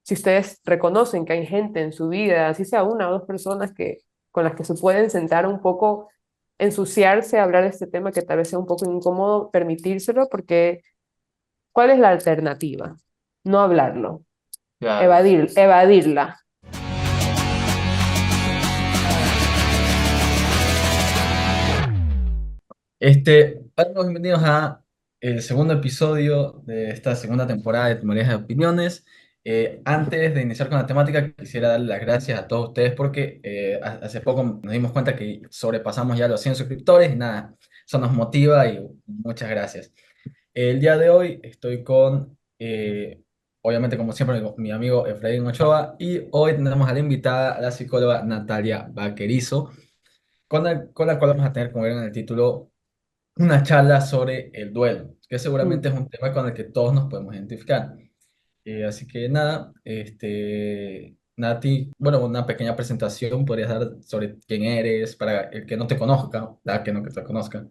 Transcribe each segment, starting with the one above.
si ustedes reconocen que hay gente en su vida, así sea una o dos personas con las que se pueden sentar un poco, ensuciarse a hablar de este tema que tal vez sea un poco incómodo, permitírselo, porque ¿cuál es la alternativa? No hablarlo, Claro. evadirla. Hola, bienvenidos a el segundo episodio de esta segunda temporada de Teorías de Opiniones. Antes de iniciar con la temática, quisiera darle las gracias a todos ustedes porque hace poco nos dimos cuenta que sobrepasamos ya los 100 suscriptores y nada, eso nos motiva y muchas gracias. El día de hoy estoy con, obviamente como siempre, mi amigo Efraín Ochoa y hoy tenemos a la invitada, a la psicóloga Natalia Vaquerizo, con la cual vamos a tener, como vieron en el título, una charla sobre el duelo, que seguramente Mm. es un tema con el que todos nos podemos identificar. Así que nada, Nati, bueno, una pequeña presentación podrías dar sobre quién eres, para el que no te conozca, la que no que te conozca.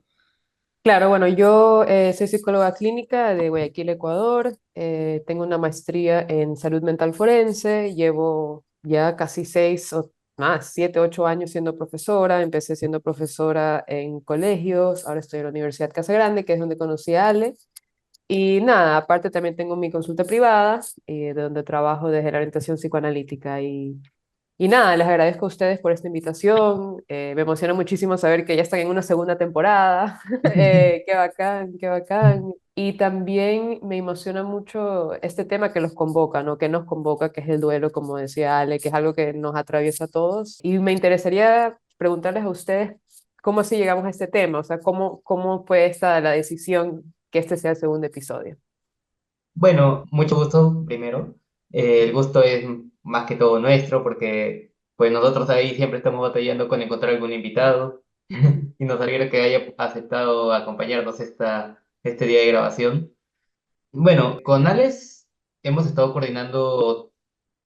Claro, bueno, yo soy psicóloga clínica de Guayaquil, Ecuador. Tengo una maestría en salud mental forense. Llevo ya casi 7, 8 años siendo profesora. Empecé siendo profesora en colegios. Ahora estoy en la Universidad Casa Grande, que es donde conocí a Ale. Y nada, aparte también tengo mi consulta privada, de donde trabajo desde la orientación psicoanalítica. Y nada, les agradezco a ustedes por esta invitación. Me emociona muchísimo saber que ya están en una segunda temporada. Qué bacán, qué bacán. Y también me emociona mucho este tema que los convoca, ¿no? Que nos convoca, que es el duelo, como decía Ale, que es algo que nos atraviesa a todos. Y me interesaría preguntarles a ustedes cómo así llegamos a este tema, o sea, cómo fue esta la decisión que este sea el segundo episodio. Bueno, mucho gusto primero. El gusto es más que todo nuestro porque pues nosotros ahí siempre estamos batallando con encontrar algún invitado y nos alegra que haya aceptado acompañarnos este día de grabación. Bueno, con Alex hemos estado coordinando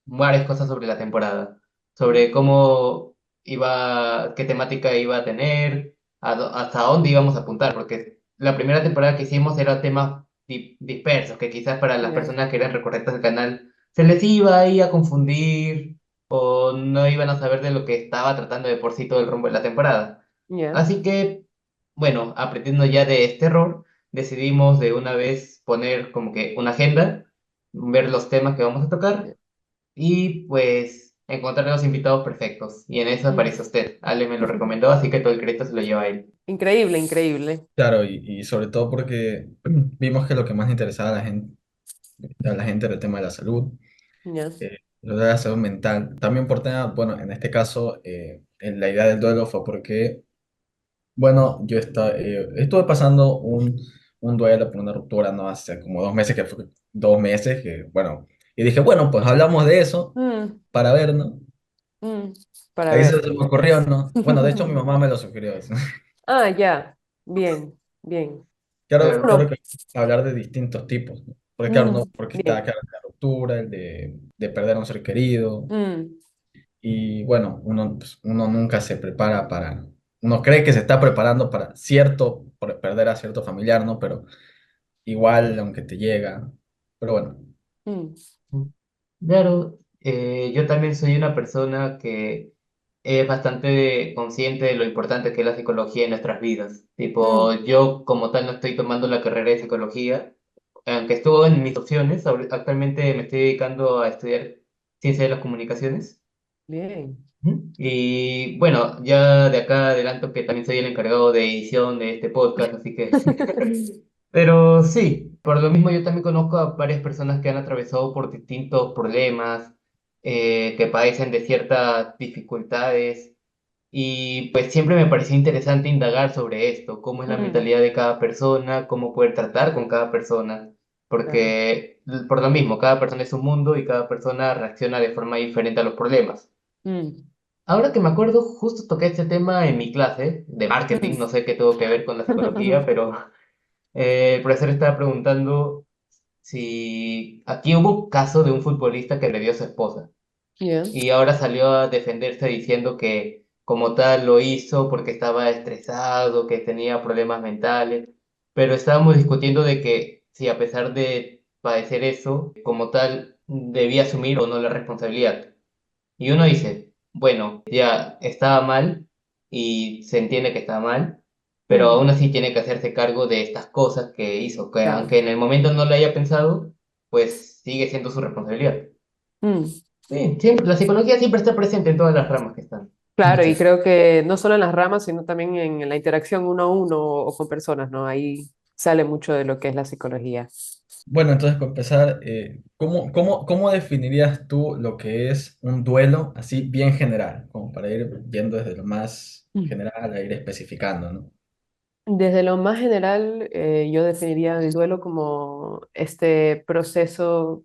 varias cosas sobre la temporada, sobre cómo iba, qué temática iba a tener, hasta dónde íbamos a apuntar, porque la primera temporada que hicimos era temas dispersos, que quizás para las Ya, personas que eran recurrentes del canal se les iba ahí a confundir o no iban a saber de lo que estaba tratando de por sí todo el rumbo de la temporada. ya. Así que, bueno, aprendiendo ya de este error, decidimos de una vez poner como que una agenda, ver los temas que vamos a tocar y pues encontré los invitados perfectos. Y en eso Mm. aparece usted. Ale me lo recomendó, así que todo el crédito se lo lleva a él. Increíble, increíble. Claro, y sobre todo porque vimos que lo que más interesaba a la gente era el tema de la salud, Ya. lo de la salud mental. También por tema, bueno, en este caso, en la idea del duelo fue porque bueno, estuve pasando un duelo por una ruptura, ¿no? Hace como 2 meses, que fue 2 meses, que bueno, y dije, bueno, pues hablamos de eso Mm, para ver, ¿no? mm, para Ahí ver. se me ocurrió, ¿no? Bueno, de hecho mi mamá me lo sugirió. Ah, ya. Bien, bien. Claro Bueno, que hablar de distintos tipos, ¿no? Porque claro, no, porque está bien. claro, la ruptura, el de perder a un ser querido, Mm, y bueno, uno nunca se prepara uno cree que se está preparando para por perder a cierto familiar, ¿no? Pero igual, aunque te llega. Pero bueno, mm, Claro, yo también soy una persona que es bastante consciente de lo importante que es la psicología en nuestras vidas. Tipo, mm, yo como tal no estoy tomando la carrera de psicología, aunque estuvo en mis opciones, actualmente me estoy dedicando a estudiar ciencia de las comunicaciones. bien. Ujú. Y bueno, ya de acá adelanto que también soy el encargado de edición de este podcast, así que... Pero sí, por lo mismo yo también conozco a varias personas que han atravesado por distintos problemas, que padecen de ciertas dificultades y pues siempre me pareció interesante indagar sobre esto, cómo es la Mm, mentalidad de cada persona, cómo poder tratar con cada persona, claro. porque por lo mismo, cada persona es un mundo y cada persona reacciona de forma diferente a los problemas. Mm, Ahora que me acuerdo, justo toqué este tema en mi clase de marketing, no mm. sé qué tuvo que ver con la psicología, pero el profesor estaba preguntando si aquí hubo caso de un futbolista que agredió a su esposa Ya. y ahora salió a defenderse diciendo que como tal lo hizo porque estaba estresado, que tenía problemas mentales, pero estábamos discutiendo de que si a pesar de padecer eso, como tal debía asumir o no la responsabilidad. Y uno dice, bueno, ya estaba mal y se entiende que estaba mal, pero Mm, aún así tiene que hacerse cargo de estas cosas que hizo, que claro. aunque en el momento no lo haya pensado, pues sigue siendo su responsabilidad. Mm, Sí, siempre, la psicología siempre está presente en todas las ramas que están. claro, y Sí. creo que no solo en las ramas, sino también en la interacción uno a uno o con personas, ¿no? Ahí sale mucho de lo que es la psicología. Bueno, entonces para empezar, ¿cómo definirías tú lo que es un duelo así bien general? Como para ir viendo desde lo más Mm. general a ir especificando, ¿no? Desde lo más general, yo definiría el duelo como este proceso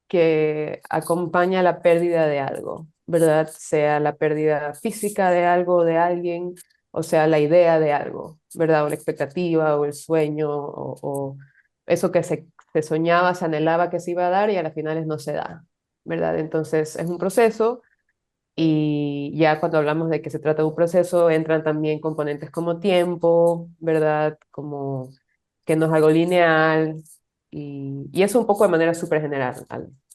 que acompaña la pérdida de algo, ¿verdad? Sea la pérdida física de algo o de alguien, o sea, la idea de algo, ¿verdad? O la expectativa o el sueño o eso que se soñaba, se anhelaba que se iba a dar y a las finales no se da, ¿verdad? Entonces es un proceso y ya cuando hablamos de que se trata de un proceso entran también componentes como tiempo, ¿verdad? Como que no es algo lineal y eso un poco de manera súper general.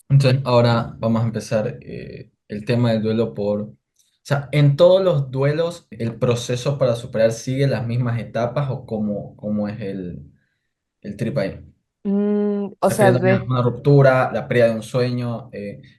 Entonces, ahora vamos a empezar el tema del duelo o sea, ¿en todos los duelos el proceso para superar sigue las mismas etapas o cómo es el trip ahí? O Sea, sea, que tengas una ruptura, la pérdida de un sueño.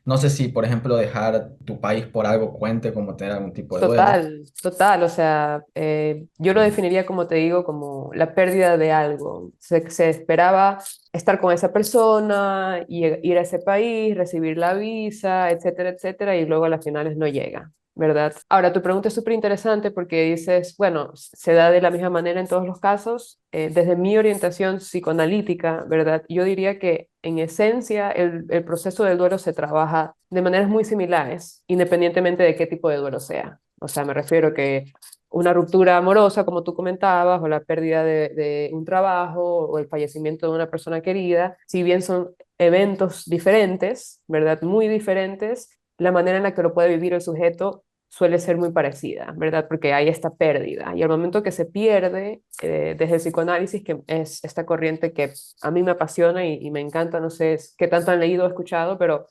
No sé si, por ejemplo, dejar tu país por algo cuente como tener algún tipo de duelo. total, total, o sea, yo lo definiría como te digo, como la pérdida de algo. Se esperaba estar con esa persona, y ir a ese país, recibir la visa, etcétera, etcétera, y luego a las finales no llega, ¿verdad? Ahora, tu pregunta es súper interesante porque dices, bueno, se da de la misma manera en todos los casos. Desde mi orientación psicoanalítica, ¿verdad? Yo diría que en esencia el proceso del duelo se trabaja de maneras muy similares, independientemente de qué tipo de duelo sea. O sea, me refiero que una ruptura amorosa, como tú comentabas, o la pérdida de un trabajo, o el fallecimiento de una persona querida, si bien son eventos diferentes, ¿verdad? Muy diferentes, la manera en la que lo puede vivir el sujeto suele ser muy parecida, ¿verdad? Porque hay esta pérdida. Y al momento que se pierde, desde el psicoanálisis, que es esta corriente que a mí me apasiona y me encanta, no sé qué tanto han leído o escuchado, pero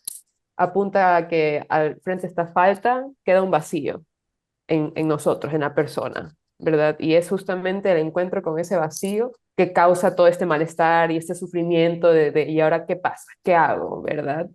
apunta a que al frente de esta falta queda un vacío en nosotros, en la persona, ¿verdad? Y es justamente el encuentro con ese vacío que causa todo este malestar y este sufrimiento ¿y ahora qué pasa? ¿Qué hago? ¿Verdad?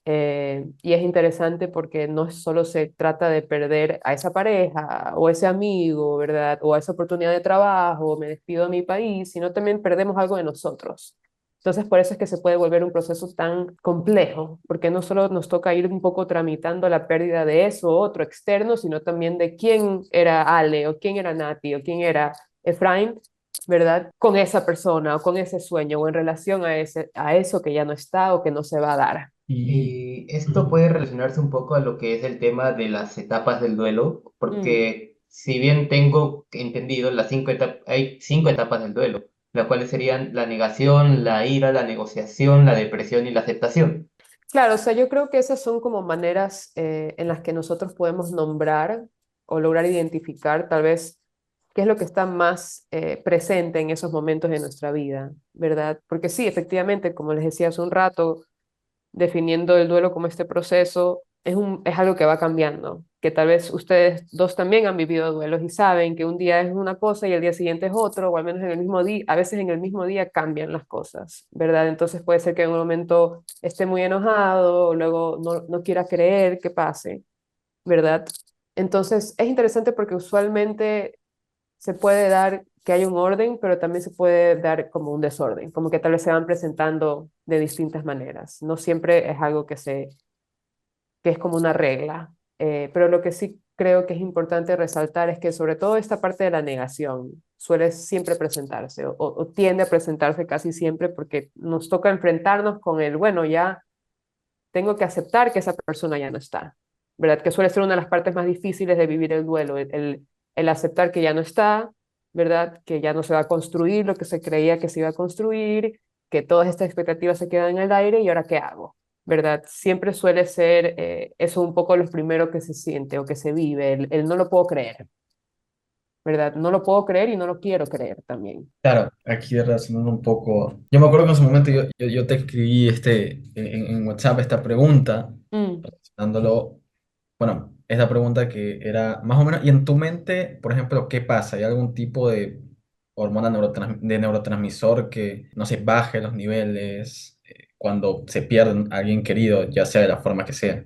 Y es interesante porque no solo se trata de perder a esa pareja o ese amigo, ¿verdad? O a esa oportunidad de trabajo, o me despido de mi país, sino también perdemos algo de nosotros. Entonces, por eso es que se puede volver un proceso tan complejo, porque no solo nos toca ir un poco tramitando la pérdida de eso otro externo, sino también de quién era Ale, o quién era Nati, o quién era Efraín, ¿verdad? Con esa persona, o con ese sueño, o en relación a eso que ya no está o que no se va a dar. Y Y esto puede relacionarse un poco a lo que es el tema de las etapas del duelo, Mm. porque si bien tengo entendido, hay 5 etapas del duelo, las cuales serían la negación, la ira, la negociación, la depresión y la aceptación. Claro, o sea, yo creo que esas son como maneras en las que nosotros podemos nombrar o lograr identificar tal vez qué es lo que está más presente en esos momentos de nuestra vida, ¿verdad? Porque sí, efectivamente, como les decía hace un rato, definiendo el duelo como este proceso, es algo que va cambiando, que tal vez ustedes dos también han vivido duelos y saben que un día es una cosa y el día siguiente es otro, o al menos en el mismo día, a veces en el mismo día cambian las cosas, ¿verdad? Entonces puede ser que en un momento esté muy enojado, luego no quiera creer que pase, ¿verdad? Entonces es interesante porque usualmente se puede dar que hay un orden, pero también se puede dar como un desorden, como que tal vez se van presentando de distintas maneras. No siempre es algo que es como una regla, pero lo que sí creo que es importante resaltar es que sobre todo esta parte de la negación suele siempre presentarse o tiende a presentarse casi siempre porque nos toca enfrentarnos con el, bueno, ya tengo que aceptar que esa persona ya no está, ¿verdad? Que suele ser una de las partes más difíciles de vivir el duelo, el aceptar que ya no está, ¿verdad? Que ya no se va a construir lo que se creía que se iba a construir, que todas estas expectativas se quedan en el aire y ahora qué hago, ¿verdad? Siempre suele ser eso un poco lo primero que se siente o que se vive, el no lo puedo creer. ¿verdad? No lo puedo creer y no lo quiero creer también. Claro, aquí relacionando un poco. Yo me acuerdo que en su momento yo te escribí en WhatsApp esta pregunta, Mm. relacionándolo. Bueno, esa pregunta que era más o menos, y en tu mente, por ejemplo, ¿qué pasa? ¿Hay algún tipo de hormona de neurotransmisor que, no sé, baje los niveles cuando se pierde a alguien querido, ya sea de la forma que sea?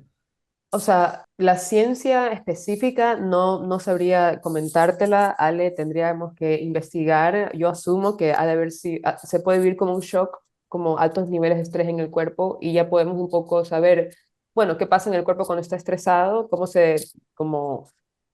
O sea, la ciencia específica no sabría comentártela, Ale, tendríamos que investigar. Yo asumo que ha de haber si se puede vivir como un shock, como altos niveles de estrés en el cuerpo y ya podemos un poco saber, bueno, qué pasa en el cuerpo cuando está estresado, como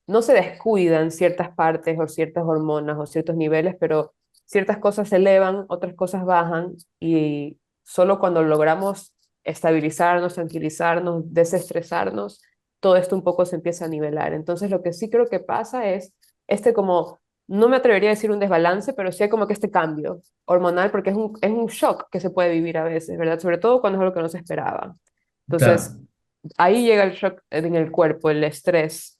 no se descuidan ciertas partes o ciertas hormonas o ciertos niveles, pero ciertas cosas se elevan, otras cosas bajan y solo cuando logramos estabilizarnos, tranquilizarnos, desestresarnos, todo esto un poco se empieza a nivelar. Entonces, lo que sí creo que pasa es como, no me atrevería a decir un desbalance, pero sí hay como que este cambio hormonal, porque es un shock que se puede vivir a veces, ¿verdad? Sobre todo cuando es algo que no se esperaba. Claro, Entonces, ahí llega el shock en el cuerpo, el estrés.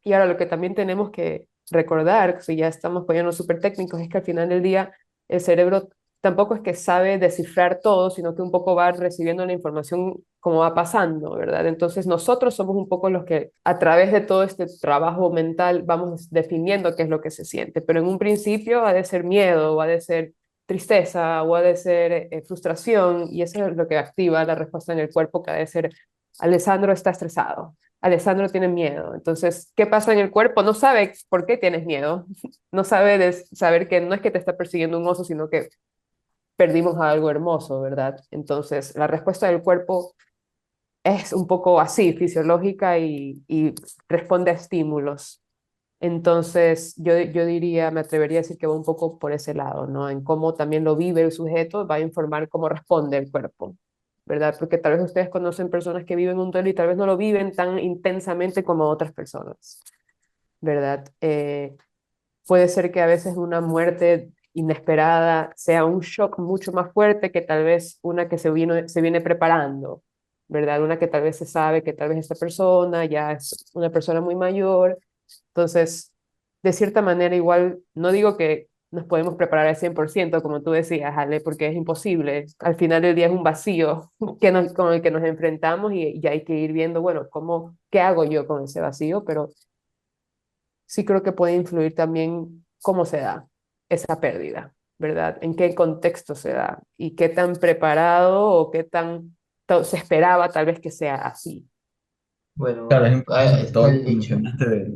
Y ahora lo que también tenemos que recordar, si ya estamos poniendo súper técnicos, es que al final del día el cerebro tampoco es que sabe descifrar todo, sino que un poco va recibiendo la información como va pasando, ¿verdad? Entonces nosotros somos un poco los que a través de todo este trabajo mental vamos definiendo qué es lo que se siente, pero en un principio ha de ser miedo, o ha de ser tristeza, o ha de ser frustración, y eso es lo que activa la respuesta en el cuerpo, que ha de ser, Alessandro está estresado. Alessandro tiene miedo. Entonces, ¿qué pasa en el cuerpo? No sabe por qué tienes miedo. No sabe saber que no es que te está persiguiendo un oso, sino que perdimos a algo hermoso, ¿verdad? Entonces, la respuesta del cuerpo es un poco así, fisiológica y responde a estímulos. Entonces, yo diría, me atrevería a decir que va un poco por ese lado, ¿no? En cómo también lo vive el sujeto, va a informar cómo responde el cuerpo, ¿verdad? Porque tal vez ustedes conocen personas que viven un duelo y tal vez no lo viven tan intensamente como otras personas, ¿verdad? Puede ser que a veces una muerte inesperada sea un shock mucho más fuerte que tal vez una que se viene preparando, ¿verdad? Una que tal vez se sabe que tal vez esta persona ya es una persona muy mayor. Entonces, de cierta manera, igual, no digo que nos podemos preparar al 100% como tú decías, Ale, porque es imposible. Al final del día es un vacío con el que nos enfrentamos y hay que ir viendo, bueno, qué hago yo con ese vacío, pero sí creo que puede influir también cómo se da esa pérdida, ¿verdad? En qué contexto se da y qué tan preparado o qué se esperaba tal vez que sea así. claro, Bueno, es importante está todo lo el que dicho. mencionaste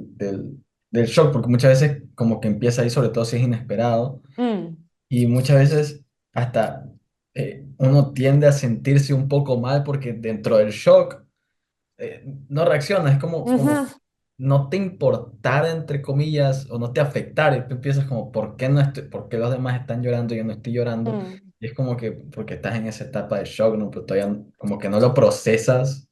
del shock, porque muchas veces como que empieza ahí, sobre todo si es inesperado. Mm, Y muchas veces hasta uno tiende a sentirse un poco mal porque dentro del shock no reacciona, es como ujú, no te importara, entre comillas, o no te afectara, y tú empiezas como, ¿por qué no estoy, por qué los demás están llorando y yo no estoy llorando? mm. Y es como que porque estás en esa etapa de shock, ¿no? Pero todavía como que no lo procesas.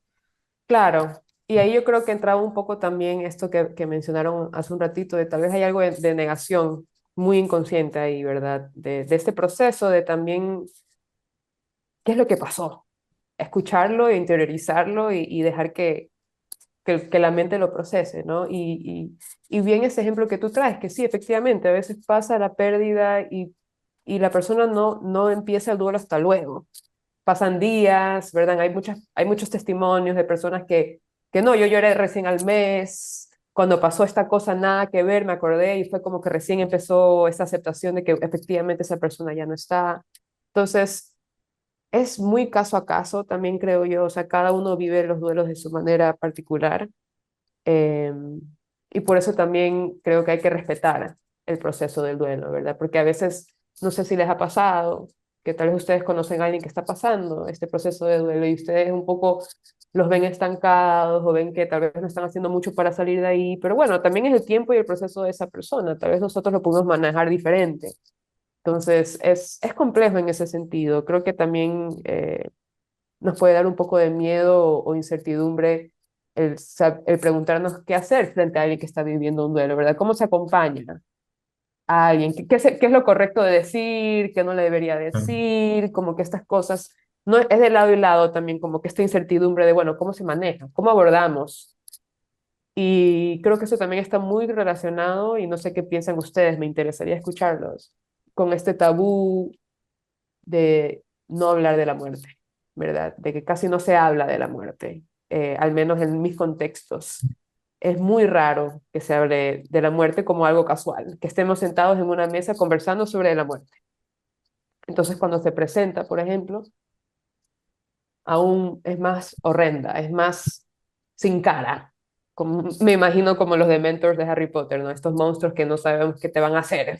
Claro, y ahí yo creo que entraba un poco también esto que mencionaron hace un ratito, de tal vez hay algo de negación muy inconsciente ahí, ¿verdad? De este proceso de también, ¿qué es lo que pasó? Escucharlo, interiorizarlo y dejar que la mente lo procese, ¿no? Y bien ese ejemplo que tú traes, que sí, efectivamente, a veces pasa la pérdida y la persona no empieza el duelo hasta luego. Pasan días, ¿verdad? Hay muchos testimonios de personas que no, yo lloré recién al mes, cuando pasó esta cosa nada que ver, me acordé y fue como que recién empezó esta aceptación de que efectivamente esa persona ya no está. Entonces, es muy caso a caso, también creo yo, o sea, cada uno vive los duelos de su manera particular. eh, y por eso también creo que hay que respetar el proceso del duelo, ¿verdad? Porque a veces, no sé si les ha pasado, que tal vez ustedes conocen a alguien que está pasando este proceso de duelo y ustedes un poco los ven estancados o ven que tal vez no están haciendo mucho para salir de ahí, pero bueno, también es el tiempo y el proceso de esa persona, tal vez nosotros lo podemos manejar diferente. Entonces, es complejo en ese sentido. Creo que también nos puede dar un poco de miedo o incertidumbre el preguntarnos qué hacer frente a alguien que está viviendo un duelo, ¿verdad? ¿Cómo se acompaña a alguien? ¿Qué es lo correcto de decir? ¿Qué no le debería decir? Como que estas cosas, no es de lado y lado también, como que esta incertidumbre de, bueno, ¿cómo se maneja? ¿Cómo abordamos? Y creo que eso también está muy relacionado, y no sé qué piensan ustedes, me interesaría escucharlos, con este tabú de no hablar de la muerte, ¿verdad? De que casi no se habla de la muerte, al menos en mis contextos. Es muy raro que se hable de la muerte como algo casual, que estemos sentados en una mesa conversando sobre la muerte. Entonces, cuando se presenta, por ejemplo, aún es más horrenda, es más sin cara. Como, me imagino como los Dementors de Harry Potter, ¿no? Estos monstruos que no sabemos qué te van a hacer,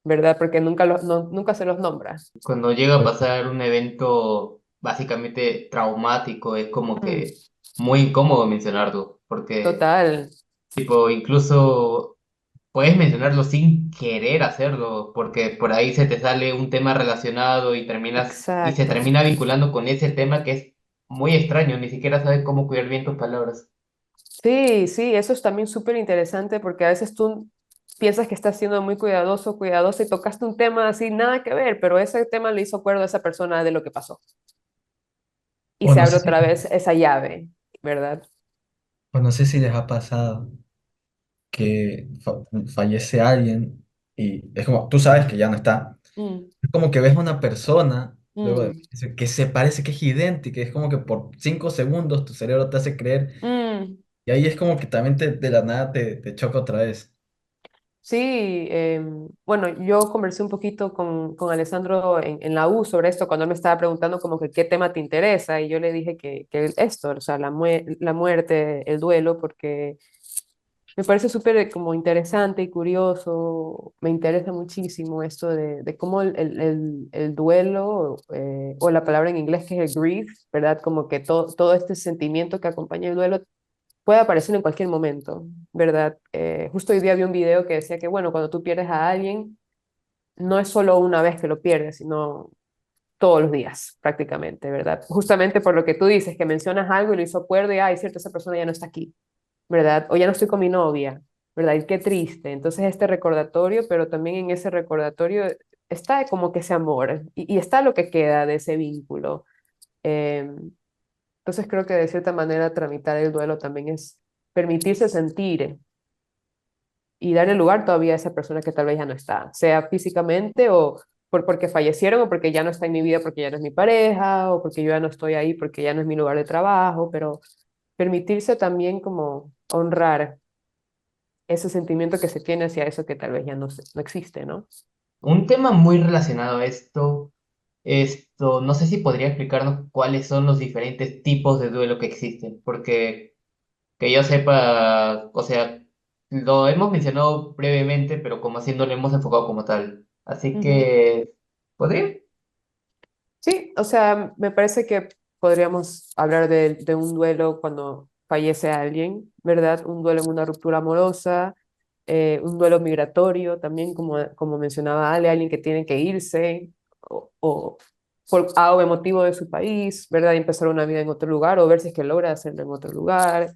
¿verdad? Porque nunca se los nombra. Cuando llega a pasar un evento básicamente traumático, es como Mm, que muy incómodo mencionarlo, porque total, tipo, incluso puedes mencionarlo sin querer hacerlo, porque por ahí se te sale un tema relacionado y se exacto. termina vinculando con ese tema que es muy extraño, ni siquiera sabes cómo cuidar bien tus palabras. Sí, sí, eso es también súper interesante porque a veces tú piensas que estás siendo muy cuidadoso, cuidadosa y tocaste un tema así, nada que ver, pero ese tema le hizo acuerdo a esa persona de lo que pasó. Y O se no abre sé si, otra vez esa llave, ¿verdad? o no sé si les ha pasado que fallece alguien y es como, tú sabes que ya no está. Mm, Es como que ves a una persona luego de mm, que se parece que es idéntica, es como que por 5 segundos tu cerebro te hace creer mm. y ahí es como que también de la nada te choca otra vez. Sí, bueno, yo conversé un poquito con Alessandro en la U sobre esto cuando él me estaba preguntando como que qué tema te interesa y yo le dije que esto, o sea, la muerte, el duelo, porque me parece súper como interesante y curioso, me interesa muchísimo esto de cómo el duelo, o la palabra en inglés que es el grief, ¿verdad? Como que todo este sentimiento que acompaña el duelo puede aparecer en cualquier momento, ¿verdad? Justo hoy día vi un video que decía que, bueno, cuando tú pierdes a alguien, no es solo una vez que lo pierdes, sino todos los días, prácticamente, ¿verdad? Justamente por lo que tú dices, que mencionas algo y lo hizo acuerdo y, ay, cierto, esa persona ya no está aquí, ¿verdad? O ya no estoy con mi novia, ¿verdad? Y qué triste. Entonces, este recordatorio, pero también en ese recordatorio está como que ese amor y está lo que queda de ese vínculo. Entonces, creo que de cierta manera tramitar el duelo también es permitirse sentir y darle lugar todavía a esa persona que tal vez ya no está, sea físicamente o porque fallecieron o porque ya no está en mi vida porque ya no es mi pareja o porque yo ya no estoy ahí porque ya no es mi lugar de trabajo, pero permitirse también como honrar ese sentimiento que se tiene hacia eso que tal vez ya no existe, ¿no? Un tema muy relacionado a esto, no sé si podría explicarnos cuáles son los diferentes tipos de duelo que existen, porque que yo sepa, o sea, lo hemos mencionado brevemente, pero como así no lo hemos enfocado como tal. Así Ujú. que, ¿podría? Sí, o sea, me parece que podríamos hablar de un duelo cuando fallece alguien, ¿verdad? Un duelo en una ruptura amorosa, un duelo migratorio también, como mencionaba Ale, alguien que tiene que irse o por A o B motivo de su país, ¿verdad? Y empezar una vida en otro lugar o ver si es que logra hacerlo en otro lugar.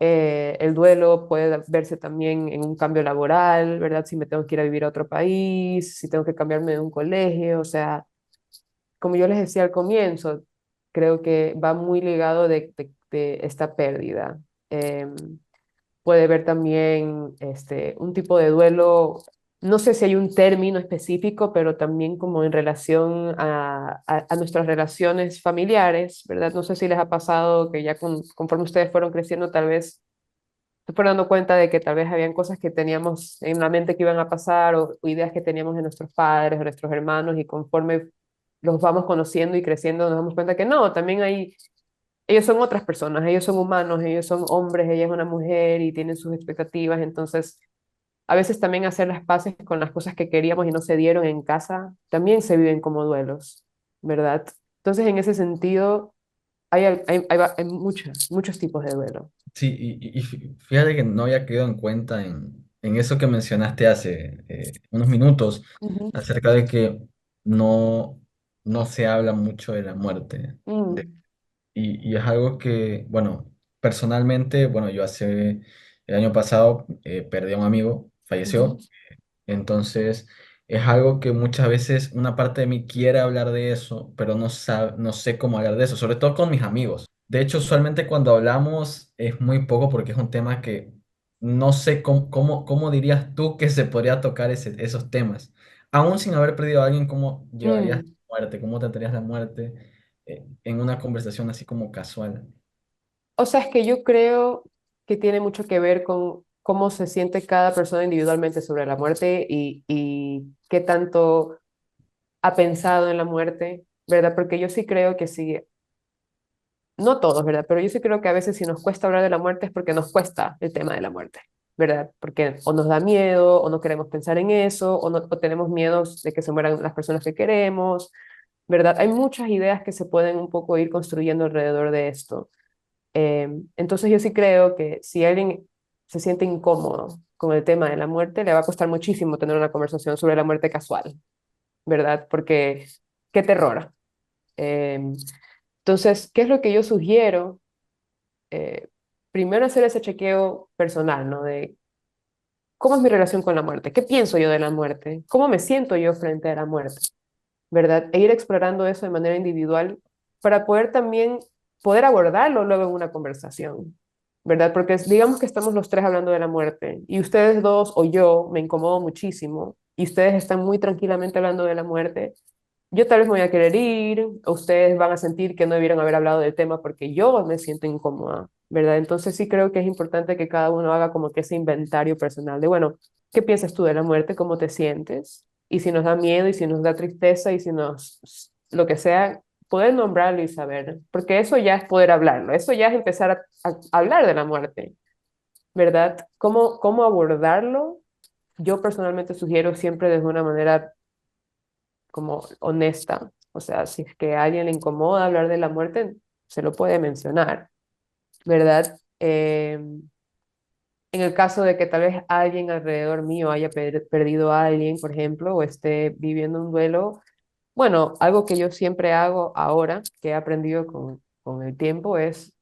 El duelo puede verse también en un cambio laboral, ¿verdad? Si me tengo que ir a vivir a otro país, si tengo que cambiarme de un colegio, o sea, como yo les decía al comienzo, creo que va muy ligado de esta pérdida. Puede ver también un tipo de duelo, no sé si hay un término específico, pero también como en relación a nuestras relaciones familiares, ¿verdad? No sé si les ha pasado que ya conforme ustedes fueron creciendo, tal vez se fueron dando cuenta de que tal vez habían cosas que teníamos en la mente que iban a pasar o ideas que teníamos de nuestros padres o nuestros hermanos y conforme los vamos conociendo y creciendo nos damos cuenta que no, también hay, ellos son otras personas, ellos son humanos, ellos son hombres, ella es una mujer y tienen sus expectativas, entonces a veces también hacer las paces con las cosas que queríamos y no se dieron en casa también se viven como duelos, ¿verdad? Entonces en ese sentido hay muchos tipos de duelo. Sí, y fíjate que no había quedado en cuenta en eso que mencionaste hace unos minutos Ujú. acerca de que no, no se habla mucho de la muerte. Mm, Y es algo que, bueno, personalmente, bueno, yo hace el año pasado perdí a un amigo, ujú. falleció, entonces es algo que muchas veces una parte de mí quiere hablar de eso, pero no sé cómo hablar de eso, sobre todo con mis amigos. De hecho, usualmente cuando hablamos es muy poco porque es un tema que no sé cómo dirías tú que se podría tocar esos temas. Aún sin haber perdido a alguien, ¿cómo llevarías la Mm. muerte? ¿Cómo tratarías la muerte en una conversación así como casual? O sea, es que yo creo que tiene mucho que ver con cómo se siente cada persona individualmente sobre la muerte y qué tanto ha pensado en la muerte, ¿verdad? Porque yo sí creo que sí, no todos, ¿verdad? Pero yo sí creo que a veces si nos cuesta hablar de la muerte es porque nos cuesta el tema de la muerte, ¿verdad? Porque o nos da miedo, o no queremos pensar en eso, o tenemos miedos de que se mueran las personas que queremos, ¿verdad? Hay muchas ideas que se pueden un poco ir construyendo alrededor de esto. Entonces yo sí creo que si alguien se siente incómodo con el tema de la muerte, le va a costar muchísimo tener una conversación sobre la muerte casual, ¿verdad? Porque qué terror. Entonces, ¿qué es lo que yo sugiero? Eh, Primero hacer ese chequeo personal, ¿no? De cómo es mi relación con la muerte, qué pienso yo de la muerte, cómo me siento yo frente a la muerte, ¿verdad? E ir explorando eso de manera individual para poder también poder abordarlo luego en una conversación, ¿verdad? Porque digamos que estamos los tres hablando de la muerte y ustedes dos o yo me incomodo muchísimo y ustedes están muy tranquilamente hablando de la muerte. Yo tal vez me voy a querer ir, o ustedes van a sentir que no debieron haber hablado del tema porque yo me siento incómoda, ¿verdad? Entonces sí creo que es importante que cada uno haga como que ese inventario personal de, bueno, ¿qué piensas tú de la muerte? ¿Cómo te sientes? Y si nos da miedo y si nos da tristeza y si nos, lo que sea, poder nombrarlo y saber, porque eso ya es poder hablarlo, eso ya es empezar a hablar de la muerte, ¿verdad? ¿Cómo abordarlo? Yo personalmente sugiero siempre desde una manera como honesta. O sea, si es que a alguien le incomoda hablar de la muerte, se lo puede mencionar, ¿verdad? En el caso de que tal vez alguien alrededor mío haya perdido a alguien, por ejemplo, o esté viviendo un duelo, bueno, algo que yo siempre hago ahora, que he aprendido con el tiempo, es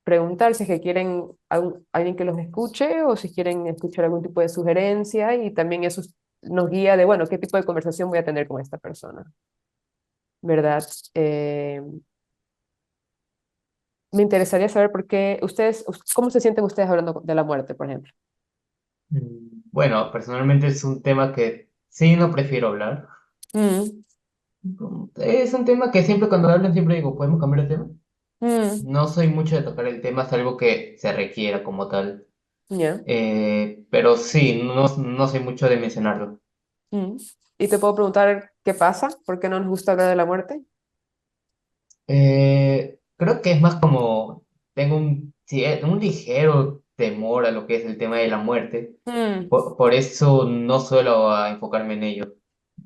preguntar si es que quieren alguien que los escuche o si quieren escuchar algún tipo de sugerencia y también eso nos guía de, bueno, qué tipo de conversación voy a tener con esta persona. ¿Verdad? Me interesaría saber por qué ustedes, cómo se sienten ustedes hablando de la muerte, por ejemplo. Bueno, personalmente es un tema que sí no prefiero hablar. Mm, Es un tema que siempre cuando hablan siempre digo, ¿podemos cambiar de tema? mm, No soy mucho de tocar el tema, es algo que se requiera como tal. ya, Pero sí, no soy mucho de mencionarlo. mm. Y te puedo preguntar qué pasa, por qué no nos gusta hablar de la muerte. Creo que es más como, tengo sí, un ligero temor a lo que es el tema de la muerte. Mm, Por eso no suelo enfocarme en ello.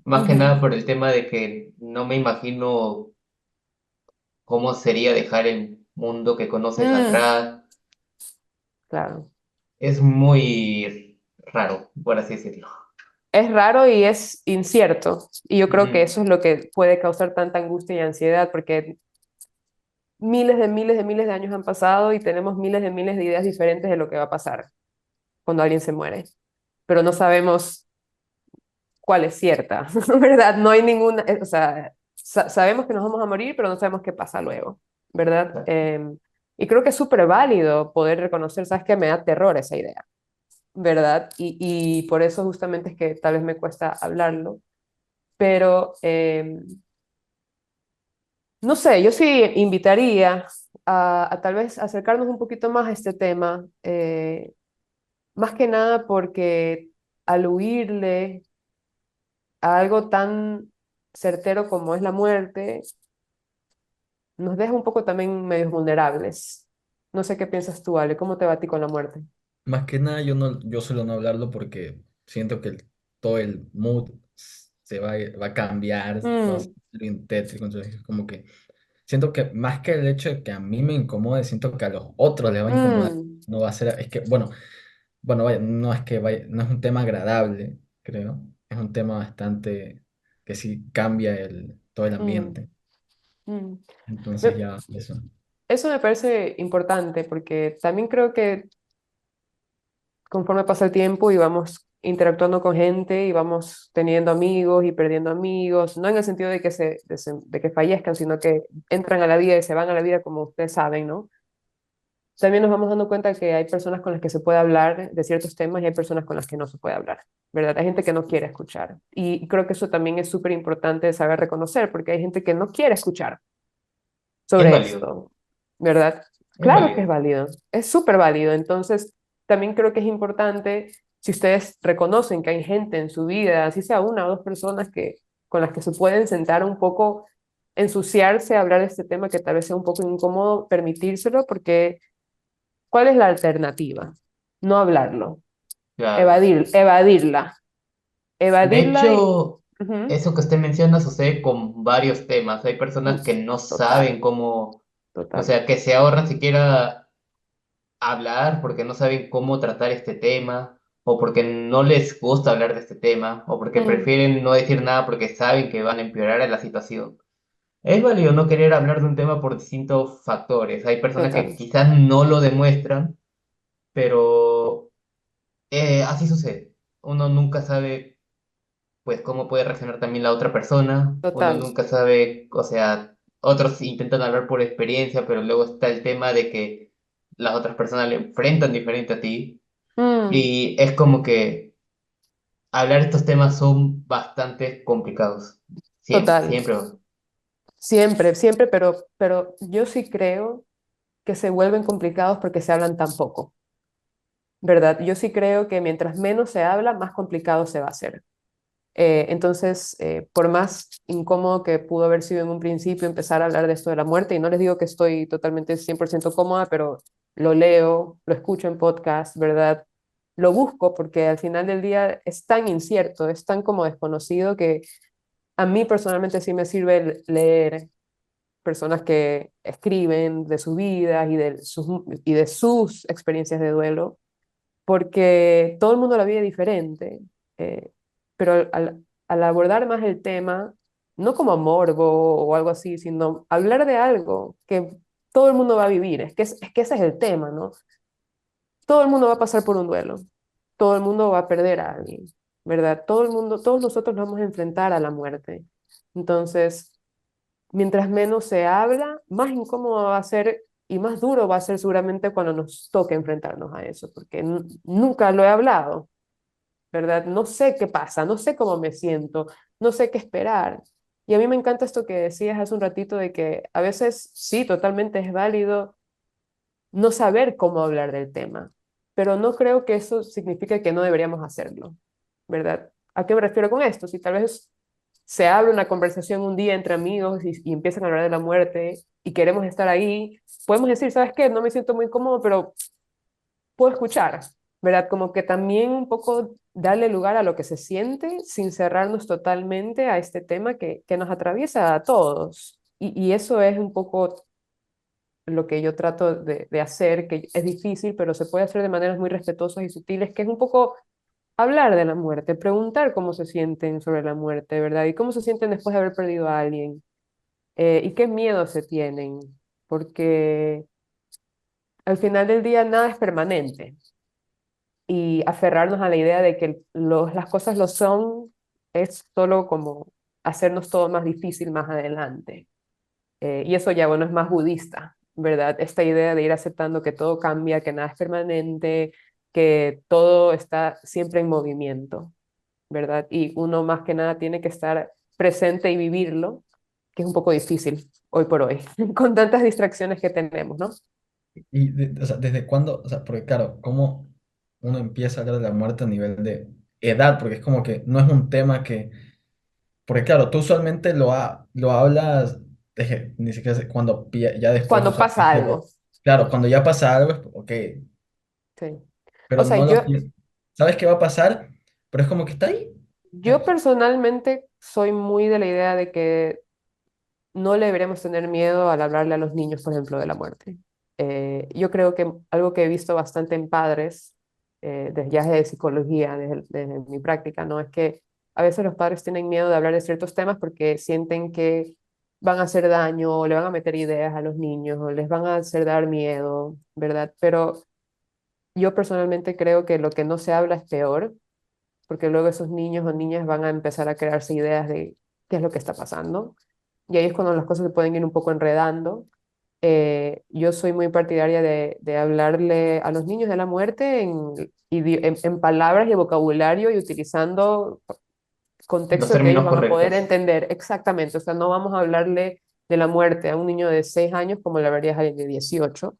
Más que ujú, nada por el tema de que no me imagino cómo sería dejar el mundo que conoces mm, atrás. claro. Es muy raro, por así decirlo. Es raro y es incierto. Y yo creo que Ujú, eso es lo que puede causar tanta angustia y ansiedad, porque miles de años han pasado y tenemos miles de ideas diferentes de lo que va a pasar cuando alguien se muere. Pero no sabemos cuál es cierta, ¿verdad? No hay ninguna, o sea, sabemos que nos vamos a morir, pero no sabemos qué pasa luego, ¿verdad? Y creo que es súper válido poder reconocer, ¿sabes qué? Me da terror esa idea, ¿verdad? Y por eso justamente es que tal vez me cuesta hablarlo, pero no sé, yo sí invitaría a tal vez acercarnos un poquito más a este tema, más que nada porque al huirle a algo tan certero como es la muerte, nos deja un poco también medios vulnerables. No sé qué piensas tú, Ale, ¿cómo te va a ti con la muerte? Más que nada, yo suelo no hablarlo porque siento que todo el mood va a cambiar, va a ser Mm, bien tétrico, entonces como que siento que más que el hecho de que a mí me incomode, siento que a los otros les va a incomodar. mm, No va a ser, es que, bueno, vaya, no es que vaya, no es un tema agradable, creo. Es un tema bastante que sí cambia todo el mm, ambiente. mm. Entonces Me- ya, eso. Eso me parece importante porque también creo que conforme pasa el tiempo y vamos interactuando con gente y vamos teniendo amigos y perdiendo amigos, no en el sentido de que, de que fallezcan, sino que entran a la vida y se van a la vida como ustedes saben, ¿no? También nos vamos dando cuenta que hay personas con las que se puede hablar de ciertos temas y hay personas con las que no se puede hablar, ¿verdad? Hay gente que no quiere escuchar. Y creo que eso también es súper importante saber reconocer, porque hay gente que no quiere escuchar Es sobre válido, esto, ¿verdad? es Claro que es válido. válido, es súper válido. Entonces, también creo que es importante, si ustedes reconocen que hay gente en su vida, así sea una o dos personas que, con las que se pueden sentar un poco, ensuciarse a hablar de este tema que tal vez sea un poco incómodo, permitírselo, porque ¿cuál es la alternativa? No hablarlo, Claro. evadirla, De evadirla y... hecho, Ujú. eso que usted menciona sucede con varios temas. Hay personas que Uf, no total, saben cómo, o total. sea, que se ahorran siquiera hablar porque no saben cómo tratar este tema, o porque no les gusta hablar de este tema, o porque Mm, prefieren no decir nada porque saben que van a empeorar la situación. Es válido no querer hablar de un tema por distintos factores. Hay personas que total, quizás no lo demuestran, pero así sucede. Uno nunca sabe, pues, cómo puede reaccionar también la otra persona. Uno total. nunca sabe, o sea, otros intentan hablar por experiencia, pero luego está el tema de que las otras personas le enfrentan diferente a ti. Mm, Y es como que hablar estos temas son bastante complicados. Siempre, total. siempre. Siempre, siempre, pero yo sí creo que se vuelven complicados porque se hablan tan poco, ¿verdad? Yo sí creo que mientras menos se habla, más complicado se va a hacer. Entonces, por más incómodo que pudo haber sido en un principio empezar a hablar de esto de la muerte, y no les digo que estoy totalmente 100% cómoda, pero lo leo, lo escucho en podcast, ¿verdad? Lo busco porque al final del día es tan incierto, es tan como desconocido que a mí personalmente sí me sirve leer personas que escriben de sus vidas y de sus experiencias de duelo, porque todo el mundo la vive diferente, pero al abordar más el tema, no como morbo o algo así, sino hablar de algo que todo el mundo va a vivir, es que ese es el tema, ¿no? Todo el mundo va a pasar por un duelo, todo el mundo va a perder a alguien, ¿verdad? Todo el mundo, todos nosotros nos vamos a enfrentar a la muerte. Entonces, mientras menos se habla, más incómodo va a ser y más duro va a ser seguramente cuando nos toque enfrentarnos a eso, porque nunca lo he hablado, ¿verdad? No sé qué pasa, no sé cómo me siento, no sé qué esperar. Y a mí me encanta esto que decías hace un ratito de que a veces sí, totalmente es válido no saber cómo hablar del tema, pero no creo que eso signifique que no deberíamos hacerlo, ¿verdad? ¿A qué me refiero con esto? Si tal vez se abre una conversación un día entre amigos y empiezan a hablar de la muerte y queremos estar ahí, podemos decir, ¿sabes qué? No me siento muy cómodo, pero puedo escuchar, ¿verdad? Como que también un poco darle lugar a lo que se siente sin cerrarnos totalmente a este tema que nos atraviesa a todos. Y eso es un poco lo que yo trato de hacer, que es difícil, pero se puede hacer de maneras muy respetuosas y sutiles, que es un poco hablar de la muerte, preguntar cómo se sienten sobre la muerte, ¿verdad? Y cómo se sienten después de haber perdido a alguien, y qué miedo se tienen, porque al final del día nada es permanente y aferrarnos a la idea de que las cosas lo son es solo como hacernos todo más difícil más adelante. Y eso ya, bueno, es más budista, ¿verdad? Esta idea de ir aceptando que todo cambia, que nada es permanente, que todo está siempre en movimiento, ¿verdad? Y uno más que nada tiene que estar presente y vivirlo, que es un poco difícil hoy por hoy, con tantas distracciones que tenemos, ¿no? Y, o sea, ¿desde cuándo? O sea, porque claro, ¿cómo uno empieza a hablar de la muerte a nivel de edad? Porque es como que no es un tema que... Porque claro, tú usualmente lo hablas ni siquiera cuando ya después Cuando pasa usualmente... algo, Claro, cuando ya pasa algo, ok, sí. pero O sea, no lo tienes. Sabes qué va a pasar, pero es como que está ahí. yo personalmente soy muy de la idea de que no le deberíamos tener miedo al hablarle a los niños, por ejemplo, de la muerte. Yo creo que algo que he visto bastante en padres, desde ya de psicología, desde mi práctica, ¿no? Es que a veces los padres tienen miedo de hablar de ciertos temas porque sienten que van a hacer daño, o le van a meter ideas a los niños, o les van a hacer dar miedo, ¿verdad? Pero yo personalmente creo que lo que no se habla es peor, porque luego esos niños o niñas van a empezar a crearse ideas de qué es lo que está pasando. Y ahí es cuando las cosas se pueden ir un poco enredando. Yo soy muy partidaria de hablarle a los niños de la muerte en palabras y vocabulario y utilizando Los contexto que ellos términos van a poder correctos. entender exactamente. O sea, no vamos a hablarle de la muerte a un niño de 6 años como le hablarías a alguien de 18,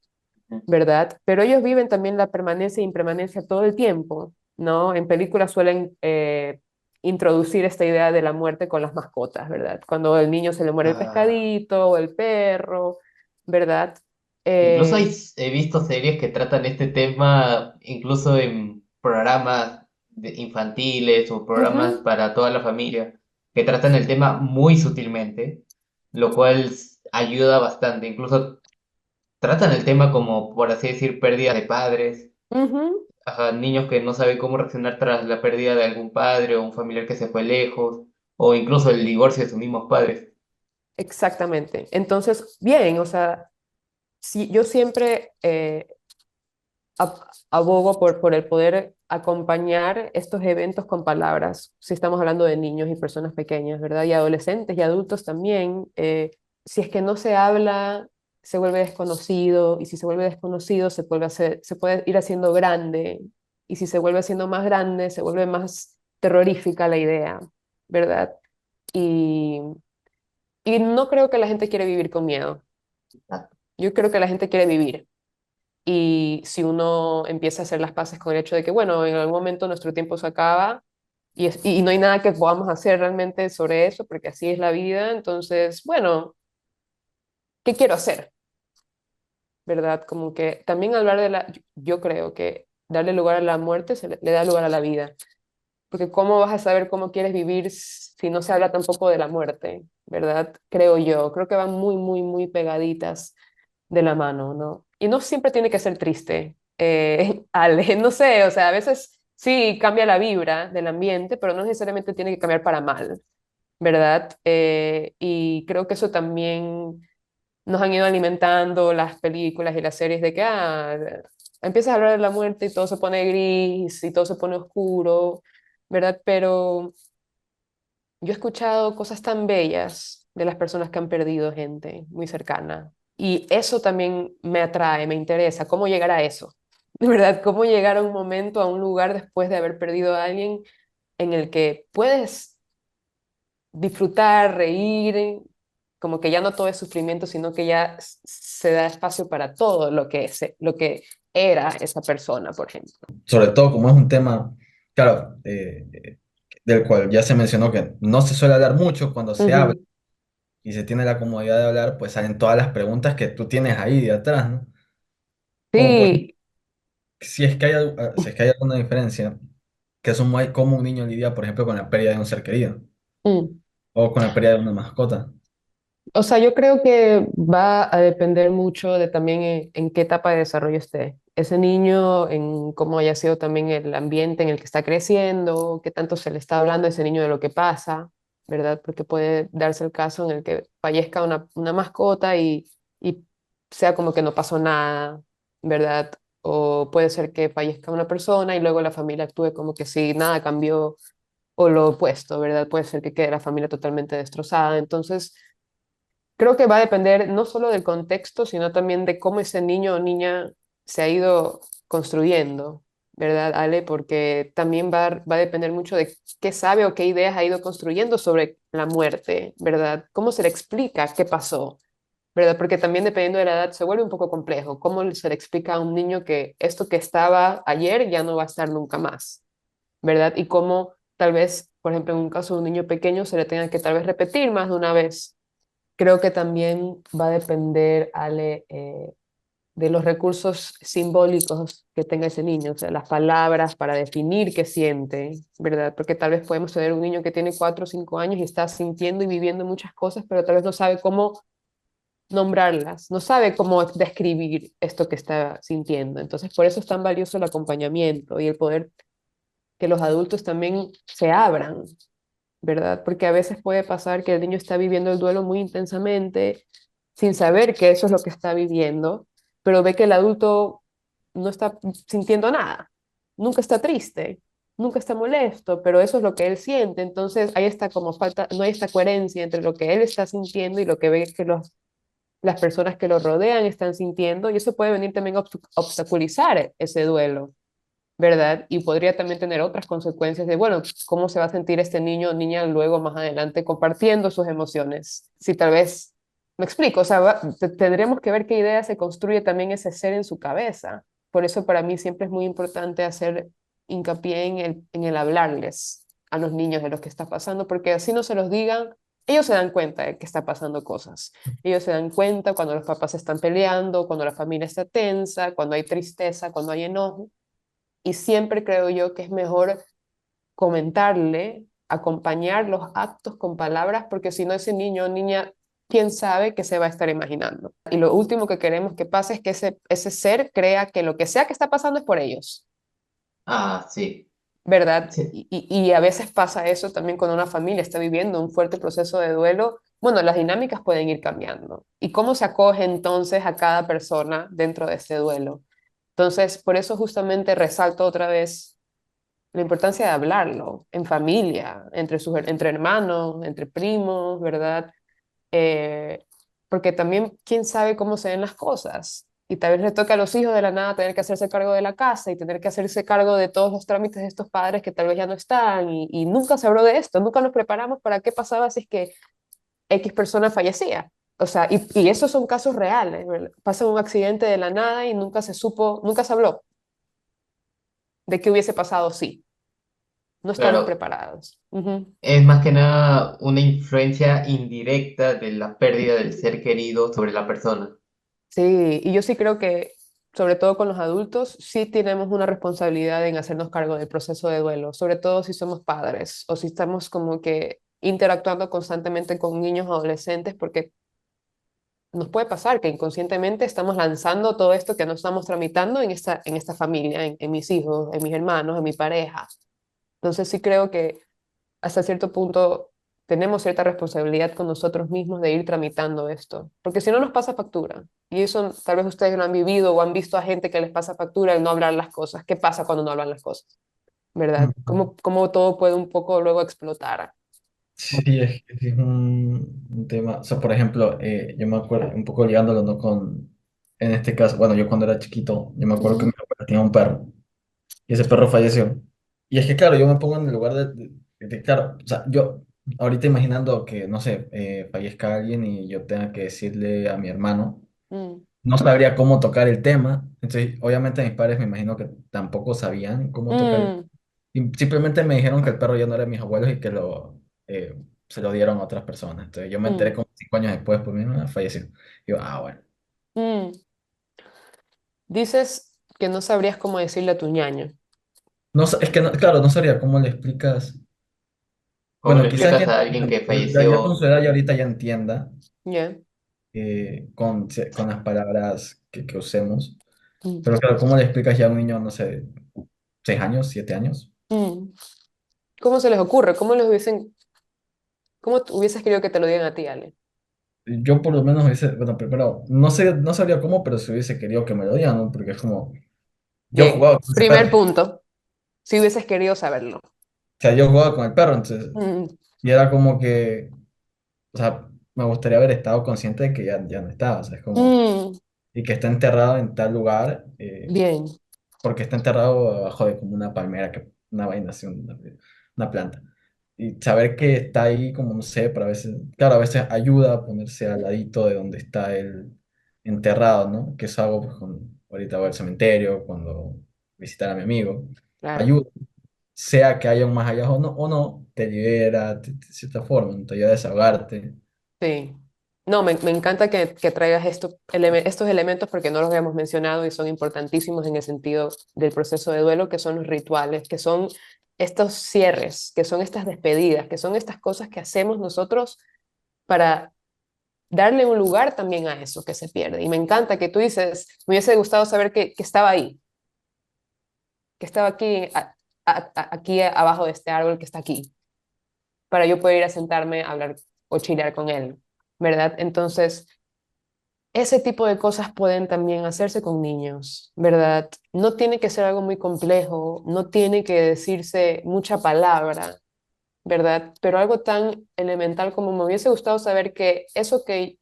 ¿verdad? Pero ellos viven también la permanencia e impermanencia todo el tiempo, ¿no? En películas suelen introducir esta idea de la muerte con las mascotas, ¿verdad? Cuando el niño se le muere el Ah, pescadito o el perro, ¿verdad? incluso Eh, he visto series que tratan este tema, incluso en programas infantiles o programas ujú, para toda la familia, que tratan el tema muy sutilmente, lo cual ayuda bastante. Incluso tratan el tema como, por así decir, pérdida de padres, ujú, ajá, niños que no saben cómo reaccionar tras la pérdida de algún padre o un familiar que se fue lejos, o incluso el divorcio de sus mismos padres. exactamente. Entonces, bien, o sea, si, yo siempre abogo por el poder acompañar estos eventos con palabras, si estamos hablando de niños y personas pequeñas, ¿verdad? Y adolescentes y adultos también. Si es que no se habla, se vuelve desconocido, y si se vuelve desconocido, se puede ir haciendo grande, y si se vuelve haciendo más grande, se vuelve más terrorífica la idea, ¿verdad? Y, y no creo que la gente quiere vivir con miedo. Yo creo que la gente quiere vivir. Y si uno empieza a hacer las paces con el hecho de que, bueno, en algún momento nuestro tiempo se acaba y no hay nada que podamos hacer realmente sobre eso, porque así es la vida, entonces, bueno, ¿qué quiero hacer? ¿Verdad? Como que también hablar de yo creo que darle lugar a la muerte le da lugar a la vida, porque ¿cómo vas a saber cómo quieres vivir si no se habla tampoco de la muerte? ¿Verdad? Creo yo, creo que van muy, muy, muy pegaditas de la mano, ¿no? Y no siempre tiene que ser triste, Ale, no sé, o sea, a veces sí cambia la vibra del ambiente, pero no necesariamente tiene que cambiar para mal, ¿verdad? Y creo que eso también nos han ido alimentando las películas y las series de que, empiezas a hablar de la muerte y todo se pone gris y todo se pone oscuro, ¿verdad? Pero yo he escuchado cosas tan bellas de las personas que han perdido gente muy cercana. Y eso también me atrae, me interesa. ¿Cómo llegar a eso? De verdad, ¿cómo llegar a un momento, a un lugar después de haber perdido a alguien en el que puedes disfrutar, reír, como que ya no todo es sufrimiento, sino que ya se da espacio para todo lo que era esa persona, por ejemplo. Sobre todo como es un tema, claro, del cual ya se mencionó que no se suele hablar mucho cuando se habla Ujú. y se tiene la comodidad de hablar, pues salen todas las preguntas que tú tienes ahí de atrás, ¿no? Como por ejemplo, Sí. si es que hay alguna diferencia, que es cómo un niño lidia, por ejemplo, con la pérdida de un ser querido Mm. o con la pérdida de una mascota. O sea, yo creo que va a depender mucho de también en qué etapa de desarrollo esté ese niño, en cómo haya sido también el ambiente en el que está creciendo, qué tanto se le está hablando a ese niño de lo que pasa, ¿verdad? Porque puede darse el caso en el que fallezca una mascota y sea como que no pasó nada, ¿verdad? O puede ser que fallezca una persona y luego la familia actúe como que si nada cambió, o lo opuesto, ¿verdad? Puede ser que quede la familia totalmente destrozada. Entonces, creo que va a depender no solo del contexto, sino también de cómo ese niño o niña se ha ido construyendo, ¿verdad, Ale? Porque también va a depender mucho de qué sabe o qué ideas ha ido construyendo sobre la muerte, ¿verdad? ¿Cómo se le explica qué pasó? ¿Verdad? Porque también dependiendo de la edad se vuelve un poco complejo. ¿Cómo se le explica a un niño que esto que estaba ayer ya no va a estar nunca más? ¿Verdad? Y cómo tal vez, por ejemplo, en un caso de un niño pequeño se le tenga que tal vez repetir más de una vez. Creo que también va a depender, Ale, de los recursos simbólicos que tenga ese niño, o sea, las palabras para definir qué siente, ¿verdad? Porque tal vez podemos tener un niño que tiene 4 o 5 años y está sintiendo y viviendo muchas cosas, pero tal vez no sabe cómo nombrarlas, no sabe cómo describir esto que está sintiendo. Entonces, por eso es tan valioso el acompañamiento y el poder que los adultos también se abran, ¿verdad? Porque a veces puede pasar que el niño está viviendo el duelo muy intensamente, sin saber que eso es lo que está viviendo, pero ve que el adulto no está sintiendo nada, nunca está triste. nunca está molesto, pero eso es lo que él siente. Entonces, ahí está como falta, no hay esta coherencia entre lo que él está sintiendo y lo que ve que las personas que lo rodean están sintiendo, y eso puede venir también a obstaculizar ese duelo, ¿verdad? Y podría también tener otras consecuencias de, bueno, cómo se va a sentir este niño o niña luego más adelante compartiendo sus emociones. Si tal vez, me explico, o sea, tendremos que ver qué idea se construye también ese ser en su cabeza. Por eso para mí siempre es muy importante hacer hincapié en el hablarles a los niños de lo que está pasando, porque así no se los digan, ellos se dan cuenta de que está pasando cosas. Ellos se dan cuenta cuando los papás están peleando, cuando la familia está tensa, cuando hay tristeza, cuando hay enojo. Y siempre creo yo que es mejor comentarle, acompañar los actos con palabras, porque si no ese niño o niña, quién sabe qué se va a estar imaginando. Y lo último que queremos que pase es que ese ser crea que lo que sea que está pasando es por ellos, Ah, sí. ¿verdad? Sí, Y a veces pasa eso también cuando una familia está viviendo un fuerte proceso de duelo. Bueno, las dinámicas pueden ir cambiando. ¿Y cómo se acoge entonces a cada persona dentro de ese duelo? Entonces, por eso justamente resalto otra vez la importancia de hablarlo en familia, entre hermanos, entre primos, ¿verdad? Eh, Porque también quién sabe cómo se ven las cosas. Y tal vez le toca a los hijos de la nada tener que hacerse cargo de la casa y tener que hacerse cargo de todos los trámites de estos padres que tal vez ya no están. Y nunca se habló de esto, nunca nos preparamos para qué pasaba si es que X persona fallecía. O sea, y esos son casos reales, ¿verdad? Pasa un accidente de la nada y nunca se supo, nunca se habló de qué hubiese pasado si. No estamos claro. preparados. Ujú. Es más que nada una influencia indirecta de la pérdida del ser querido sobre la persona. Sí, y yo sí creo que, sobre todo con los adultos, sí tenemos una responsabilidad en hacernos cargo del proceso de duelo, sobre todo si somos padres o si estamos como que interactuando constantemente con niños o adolescentes, porque nos puede pasar que inconscientemente estamos lanzando todo esto que no estamos tramitando en esta familia, en mis hijos, en mis hermanos, en mi pareja. Entonces sí creo que hasta cierto punto tenemos cierta responsabilidad con nosotros mismos de ir tramitando esto, porque si no nos pasa factura. Y eso tal vez ustedes lo han vivido o han visto a gente que les pasa factura el no hablar las cosas. ¿Qué pasa cuando no hablan las cosas? ¿Verdad? Ujú. Cómo todo puede un poco luego explotar? Sí, es un tema. O sea, por ejemplo, yo me acuerdo, un poco ligándolo, ¿no? En este caso, bueno, yo cuando era chiquito, yo me acuerdo que mi Ujú, abuela tenía un perro y ese perro falleció. Y es que, claro, yo me pongo en el lugar claro, o sea, yo ahorita imaginando que, no sé, fallezca alguien y yo tenga que decirle a mi hermano, mm, no sabría cómo tocar el tema. Entonces, obviamente mis padres me imagino que tampoco sabían cómo tocar el. mm, Y simplemente me dijeron que el perro ya no era de mis abuelos y que se lo dieron a otras personas. Entonces yo me enteré mm, como 5 años después, pues mi hermana falleció. Y yo, bueno. mm. Dices que no sabrías cómo decirle a tu ñaño. No, es que, claro, no sabría cómo le explicas. ¿Cómo le Bueno, quizás explicas ya, a alguien que ya con falleció? su edad ya ahorita ya entienda ¿Ya? con las palabras que usemos. Mm, Pero claro, ¿cómo le explicas ya a un niño, no sé, 6 años, 7 años? mm. ¿Cómo se les ocurre? ¿Cómo hubieses querido que te lo digan a ti, Ale? Yo por lo menos hubiese, bueno, pero no sé, no sabría cómo, pero si hubiese querido que me lo digan, ¿no? Porque es como, yo Bien, jugaba con ese primer perro. punto, si hubieses querido saberlo. O sea, yo jugaba con el perro, entonces, Mm, y era como que, o sea, me gustaría haber estado consciente de que ya no estaba, o sea, es como, mm, y que está enterrado en tal lugar, bien, porque está enterrado abajo de como una palmera, una vaina así, una planta. Y saber que está ahí, como no sé, pero a veces, claro, a veces ayuda a ponerse al ladito de donde está él enterrado, ¿no? Que es algo, pues, ahorita voy al cementerio, cuando visitar a mi amigo, claro, ayuda, sea que haya un más allá o no, te libera de cierta forma, ¿no? Te ayuda a desahogarte. sí. No, me encanta que traigas estos elementos porque no los habíamos mencionado y son importantísimos en el sentido del proceso de duelo, que son los rituales, que son estos cierres, que son estas despedidas, que son estas cosas que hacemos nosotros para darle un lugar también a eso que se pierde. Y me encanta que tú dices, me hubiese gustado saber que estaba ahí, que estaba aquí, aquí abajo de este árbol que está aquí, para yo poder ir a sentarme a hablar o chilear con él, ¿verdad? Entonces, ese tipo de cosas pueden también hacerse con niños, ¿verdad? No tiene que ser algo muy complejo, no tiene que decirse mucha palabra, ¿verdad? Pero algo tan elemental como me hubiese gustado saber que eso que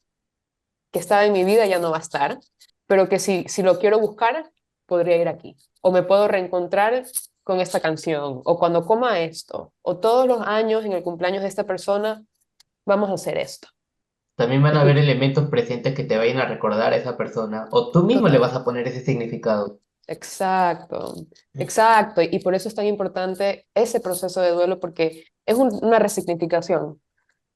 estaba en mi vida ya no va a estar, pero que si lo quiero buscar, podría ir aquí. O me puedo reencontrar con esta canción, o cuando coma esto, o todos los años en el cumpleaños de esta persona, vamos a hacer esto. También van a haber Y elementos presentes que te vayan a recordar a esa persona, o tú mismo le total. vas a poner ese significado. Exacto, exacto. Y por eso es tan importante ese proceso de duelo, porque es una resignificación,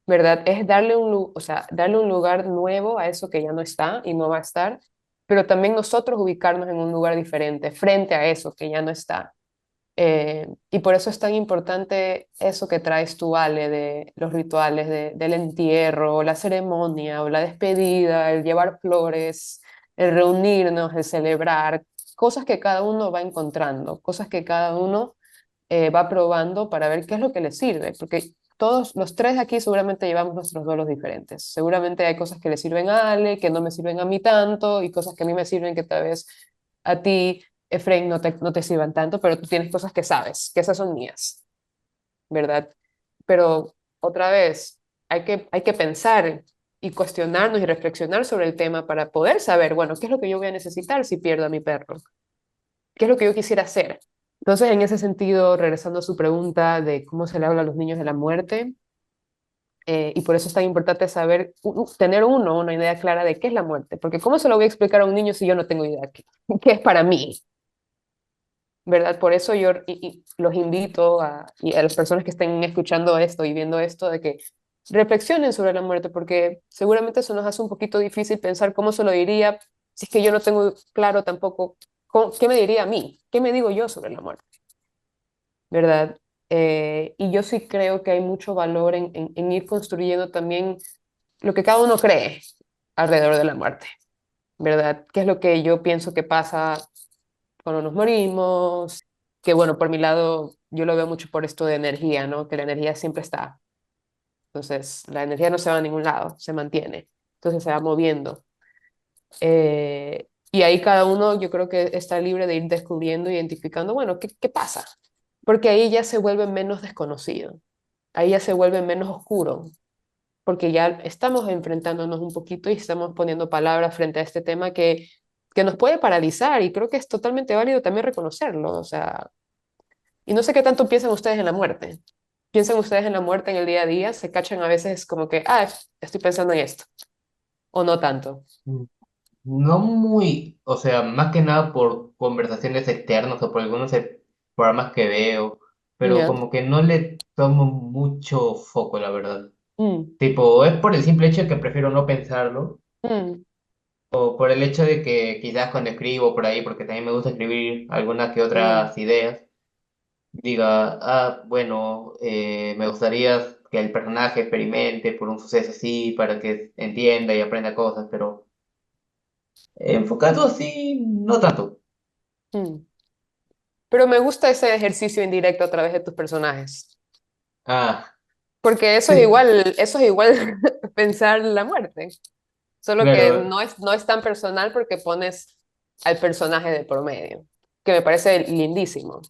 ¿verdad? Es darle o sea, darle un lugar nuevo a eso que ya no está y no va a estar, pero también nosotros ubicarnos en un lugar diferente frente a eso que ya no está. Y por eso es tan importante eso que traes tú, Ale, de los rituales del entierro, la ceremonia o la despedida, el llevar flores, el reunirnos, el celebrar, cosas que cada uno va encontrando, cosas que cada uno va probando para ver qué es lo que le sirve, porque todos los tres aquí seguramente llevamos nuestros duelos diferentes. Seguramente hay cosas que le sirven a Ale, que no me sirven a mí tanto, y cosas que a mí me sirven que tal vez a ti, Efraín, no te sirvan tanto, pero tú tienes cosas que sabes, que esas son mías, ¿verdad? Pero otra vez, hay que pensar y cuestionarnos y reflexionar sobre el tema para poder saber, bueno, ¿qué es lo que yo voy a necesitar si pierdo a mi perro? ¿Qué es lo que yo quisiera hacer? Entonces, en ese sentido, regresando a su pregunta de cómo se le habla a los niños de la muerte, y por eso es tan importante saber, tener una idea clara de qué es la muerte, porque ¿cómo se lo voy a explicar a un niño si yo no tengo idea qué es para mí? ¿Verdad? Por eso yo y los invito y a las personas que estén escuchando esto y viendo esto, de que reflexionen sobre la muerte, porque seguramente eso nos hace un poquito difícil pensar cómo se lo diría si es que yo no tengo claro tampoco qué me diría a mí, qué me digo yo sobre la muerte. ¿Verdad? Y yo sí creo que hay mucho valor en ir construyendo también lo que cada uno cree alrededor de la muerte, ¿verdad? ¿Qué es lo que yo pienso que pasa cuando nos morimos? Que bueno, por mi lado, yo lo veo mucho por esto de energía, ¿no? Que la energía siempre está. Entonces, la energía no se va a ningún lado, se mantiene. Entonces se va moviendo. Y ahí cada uno yo creo que está libre de ir descubriendo, identificando, bueno, ¿qué pasa? Porque ahí ya se vuelve menos desconocido, ahí ya se vuelve menos oscuro, porque ya estamos enfrentándonos un poquito y estamos poniendo palabras frente a este tema que nos puede paralizar y creo que es totalmente válido también reconocerlo, o sea, y no sé qué tanto piensan ustedes en la muerte. ¿Piensan ustedes en la muerte en el día a día? ¿Se cachan a veces como que, estoy pensando en esto? ¿O no tanto? Mm, No muy, o sea, más que nada por conversaciones externas o por algunos programas que veo, pero Ya. como que no le tomo mucho foco, la verdad. Mm, Tipo, es por el simple hecho de que prefiero no pensarlo, mm, o por el hecho de que quizás cuando escribo por ahí, porque también me gusta escribir algunas que mm, otras ideas, diga, bueno, me gustaría que el personaje experimente por un suceso así, para que entienda y aprenda cosas, pero enfocado así, no tanto. mm. Pero me gusta ese ejercicio indirecto a través de tus personajes, Ah, porque sí, eso es igual pensar la muerte, solo que claro. no es tan personal porque pones al personaje de promedio, que me parece lindísimo,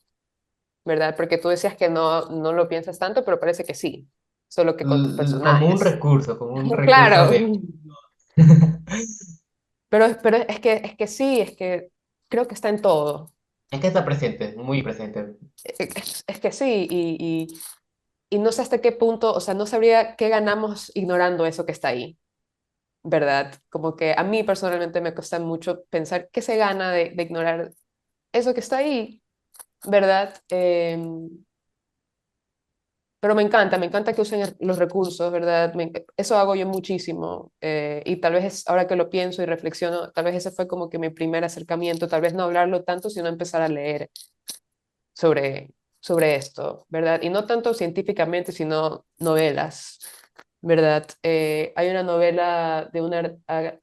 ¿verdad? Porque tú decías que no lo piensas tanto, pero parece que sí, solo que con tus personajes. Como un recurso Claro, de... pero es que sí, es que creo que está en todo. Es que está presente, muy presente. Es que sí, y no sé hasta qué punto, o sea, no sabría qué ganamos ignorando eso que está ahí, ¿verdad? Como que a mí personalmente me cuesta mucho pensar qué se gana de ignorar eso que está ahí, ¿verdad? Pero me encanta que usen los recursos, ¿verdad? Eso hago yo muchísimo y tal vez ahora que lo pienso y reflexiono, tal vez ese fue como que mi primer acercamiento, tal vez no hablarlo tanto, sino empezar a leer sobre, sobre esto, ¿verdad? Y no tanto científicamente, sino novelas, ¿verdad? Hay una novela de una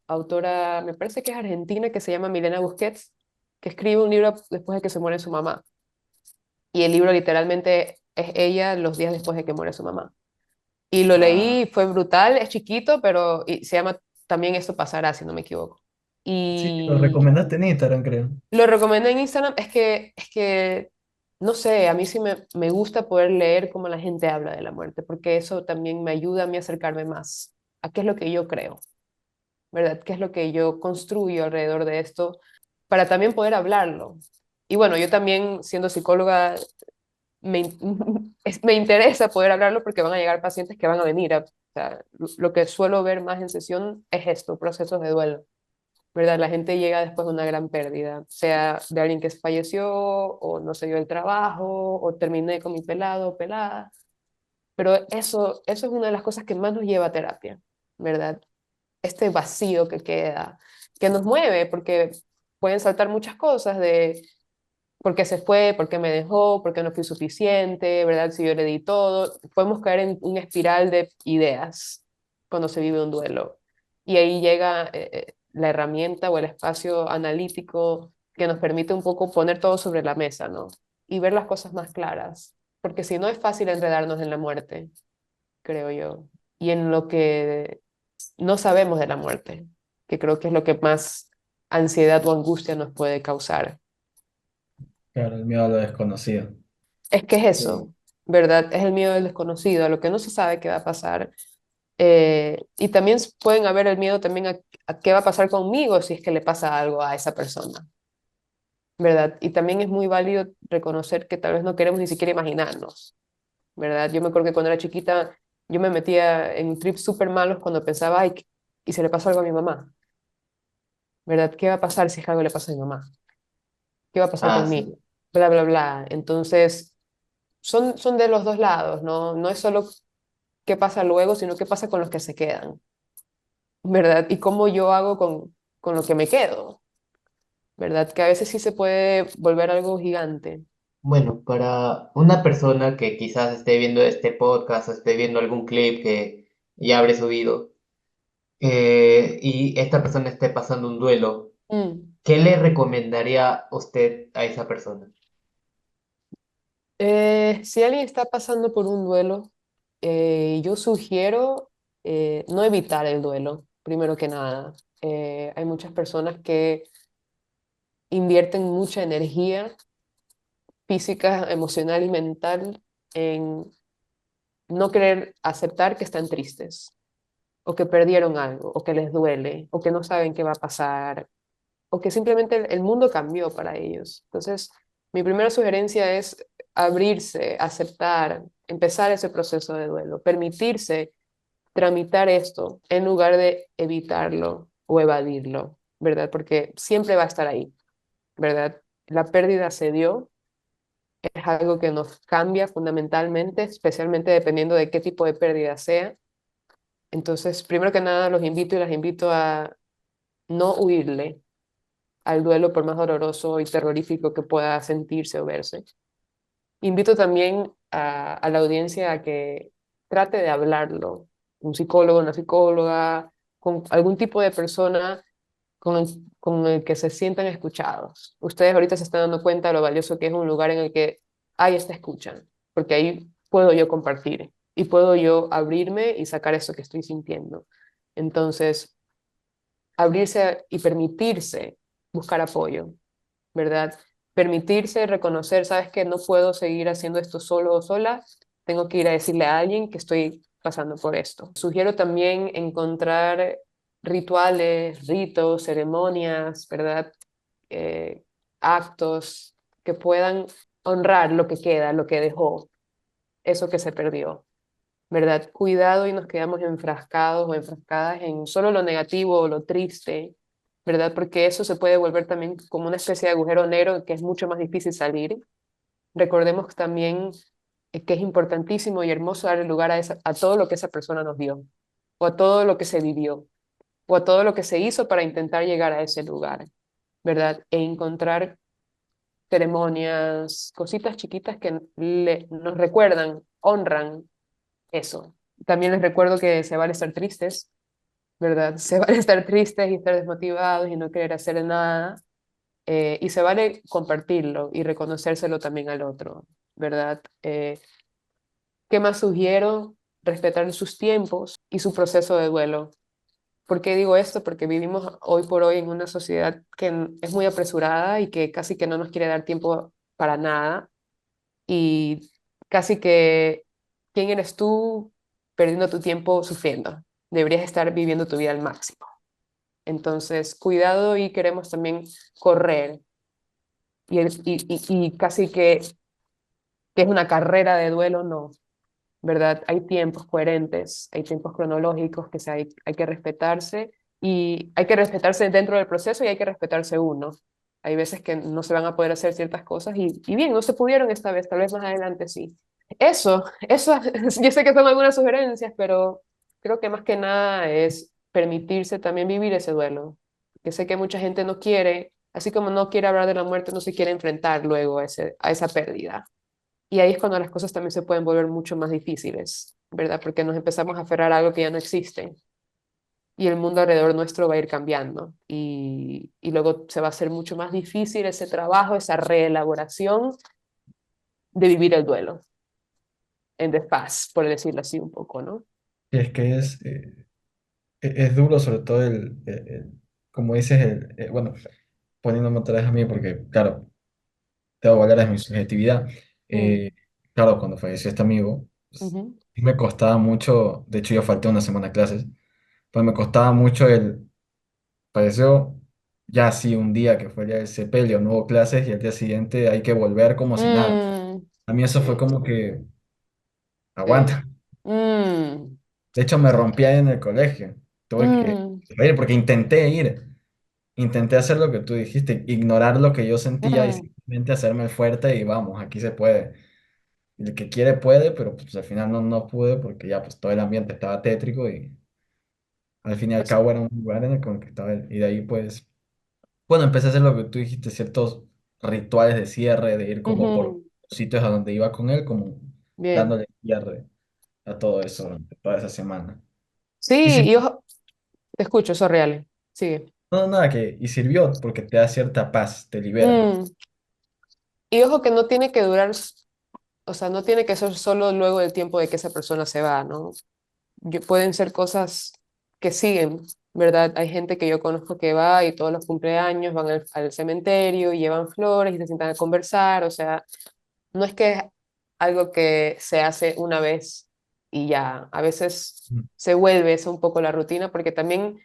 autora, me parece que es argentina, que se llama Milena Busquets, que escribe un libro después de que se muere su mamá. Y el libro literalmente es ella los días después de que muere su mamá. Y lo leí, Ah, fue brutal, es chiquito, pero se llama también esto pasará, si no me equivoco. Sí, lo Y recomendaste en Instagram, creo. lo recomendé en Instagram, es que, no sé, a mí sí me gusta poder leer cómo la gente habla de la muerte, porque eso también me ayuda a mí a acercarme más a qué es lo que yo creo, ¿verdad? ¿Qué es lo que yo construyo alrededor de esto para también poder hablarlo? Y bueno, yo también, siendo psicóloga, me interesa poder hablarlo porque van a llegar pacientes que van a venir. O sea, lo que suelo ver más en sesión es esto, procesos de duelo, ¿verdad? La gente llega después de una gran pérdida, sea de alguien que falleció o no se dio el trabajo o terminé con mi pelado o pelada. Pero eso es una de las cosas que más nos lleva a terapia, ¿verdad? Este vacío que queda, que nos mueve, porque pueden saltar muchas cosas de por qué se fue, por qué me dejó, por qué no fui suficiente, ¿verdad? Si yo le di todo, podemos caer en una espiral de ideas cuando se vive un duelo. Y ahí llega la herramienta o el espacio analítico que nos permite un poco poner todo sobre la mesa, ¿no? Y ver las cosas más claras, porque si no es fácil enredarnos en la muerte, creo yo, y en lo que no sabemos de la muerte, que creo que es lo que más ansiedad o angustia nos puede causar. Claro, el miedo a lo desconocido. Es que es Sí. eso, ¿verdad? Es el miedo del desconocido, a lo que no se sabe qué va a pasar. Y también pueden haber el miedo también a qué va a pasar conmigo si es que le pasa algo a esa persona, ¿verdad? Y también es muy válido reconocer que tal vez no queremos ni siquiera imaginarnos, ¿verdad? Yo me acuerdo que cuando era chiquita yo me metía en trips súper malos cuando pensaba, ay, ¿y si le pasa algo a mi mamá? ¿Verdad? ¿Qué va a pasar si es que algo le pasa a mi mamá? ¿Qué va a pasar Ah, sí. conmigo? Bla, bla, bla. Entonces, son de los dos lados, ¿no? No es solo qué pasa luego, sino qué pasa con los que se quedan, ¿verdad? Y cómo yo hago con lo que me quedo, ¿verdad? Que a veces sí se puede volver algo gigante. Bueno, para una persona que quizás esté viendo este podcast o esté viendo algún clip que ya habré subido, y esta persona esté pasando un duelo, Mm. ¿qué le recomendaría usted a esa persona? Si alguien está pasando por un duelo, yo sugiero no evitar el duelo, primero que nada. Hay muchas personas que invierten mucha energía física, emocional y mental en no querer aceptar que están tristes, o que perdieron algo, o que les duele, o que no saben qué va a pasar, o que simplemente el mundo cambió para ellos. Entonces, mi primera sugerencia es abrirse, aceptar, empezar ese proceso de duelo, permitirse tramitar esto en lugar de evitarlo o evadirlo, ¿verdad? Porque siempre va a estar ahí, ¿verdad? La pérdida se dio, es algo que nos cambia fundamentalmente, especialmente dependiendo de qué tipo de pérdida sea. Entonces, primero que nada, los invito y las invito a no huirle al duelo por más doloroso y terrorífico que pueda sentirse o verse. Invito también a la audiencia a que trate de hablarlo, un psicólogo, una psicóloga, con algún tipo de persona con el que se sientan escuchados. Ustedes ahorita se están dando cuenta de lo valioso que es un lugar en el que hay esta escucha, porque ahí puedo yo compartir y puedo yo abrirme y sacar eso que estoy sintiendo. Entonces, abrirse y permitirse buscar apoyo, ¿verdad? Permitirse reconocer, sabes que no puedo seguir haciendo esto solo o sola, tengo que ir a decirle a alguien que estoy pasando por esto. Sugiero también encontrar rituales, ritos, ceremonias, ¿verdad? Eh, actos que puedan honrar lo que queda, lo que dejó, eso que se perdió. ¿Verdad? Cuidado y nos quedamos enfrascados o enfrascadas en solo lo negativo o lo triste, ¿verdad? Porque eso se puede volver también como una especie de agujero negro que es mucho más difícil salir. Recordemos también que es importantísimo y hermoso darle lugar a todo lo que esa persona nos dio, o a todo lo que se vivió, o a todo lo que se hizo para intentar llegar a ese lugar, ¿verdad? E encontrar ceremonias, cositas chiquitas que nos recuerdan, honran eso. También les recuerdo que se vale estar tristes, ¿verdad? Se vale estar tristes y estar desmotivados y no querer hacer nada. Y se vale compartirlo y reconocérselo también al otro, ¿verdad? ¿Qué más sugiero? Respetar sus tiempos y su proceso de duelo. ¿Por qué digo esto? Porque vivimos hoy por hoy en una sociedad que es muy apresurada y que casi que no nos quiere dar tiempo para nada. Y casi que, ¿quién eres tú perdiendo tu tiempo sufriendo? Deberías estar viviendo tu vida al máximo. Entonces, cuidado y queremos también correr. Y casi que es una carrera de duelo, no. ¿Verdad? Hay tiempos coherentes, hay tiempos cronológicos que hay que respetarse y hay que respetarse dentro del proceso y hay que respetarse uno. Hay veces que no se van a poder hacer ciertas cosas y bien, no se pudieron esta vez, tal vez más adelante sí. Eso, yo sé que son algunas sugerencias, pero creo que más que nada es permitirse también vivir ese duelo. Que sé que mucha gente no quiere, así como no quiere hablar de la muerte, no se quiere enfrentar luego a esa pérdida. Y ahí es cuando las cosas también se pueden volver mucho más difíciles, ¿verdad? Porque nos empezamos a aferrar a algo que ya no existe y el mundo alrededor nuestro va a ir cambiando y luego se va a hacer mucho más difícil ese trabajo, esa reelaboración de vivir el duelo en paz, por decirlo así un poco, ¿no? Y es que es duro sobre todo como dices, bueno, poniéndome otra vez a mí, porque claro, tengo que hablar de mi subjetividad. Mm, Eh, claro, cuando falleció este amigo, pues, ujú, sí me costaba mucho, de hecho yo falté una semana a clases, pues me costaba mucho falleció ya así un día que fue el día del sepelio, no hubo clases y al día siguiente hay que volver como si nada. mm, A mí eso fue sí, como que, sí. aguanta. Mm, De hecho me rompí ahí en el colegio, tuve que mm, ir porque intenté ir. Intenté hacer lo que tú dijiste, ignorar lo que yo sentía y mm, simplemente hacerme el fuerte y vamos, aquí se puede. El que quiere puede, pero pues al final no pude porque ya pues todo el ambiente estaba tétrico y al fin y al pues, cabo era un lugar en el que estaba él. Y de ahí pues, bueno, empecé a hacer lo que tú dijiste, ciertos rituales de cierre, de ir como por ujú, sitios a donde iba con él, como bien. dándole cierre a todo eso durante toda esa semana. Y Sí, sí, y ojo, te escucho, eso es real. Sigue. no, nada, y sirvió porque te da cierta paz, te libera. Mm, y ojo que no tiene que durar, o sea, no tiene que ser solo luego del tiempo de que esa persona se va, ¿no? Pueden ser cosas que siguen, ¿verdad? Hay gente que yo conozco que va y todos los cumpleaños van al cementerio y llevan flores y se sientan a conversar, o sea, no es que es algo que se hace una vez y ya, a veces Mm. se vuelve eso un poco la rutina porque también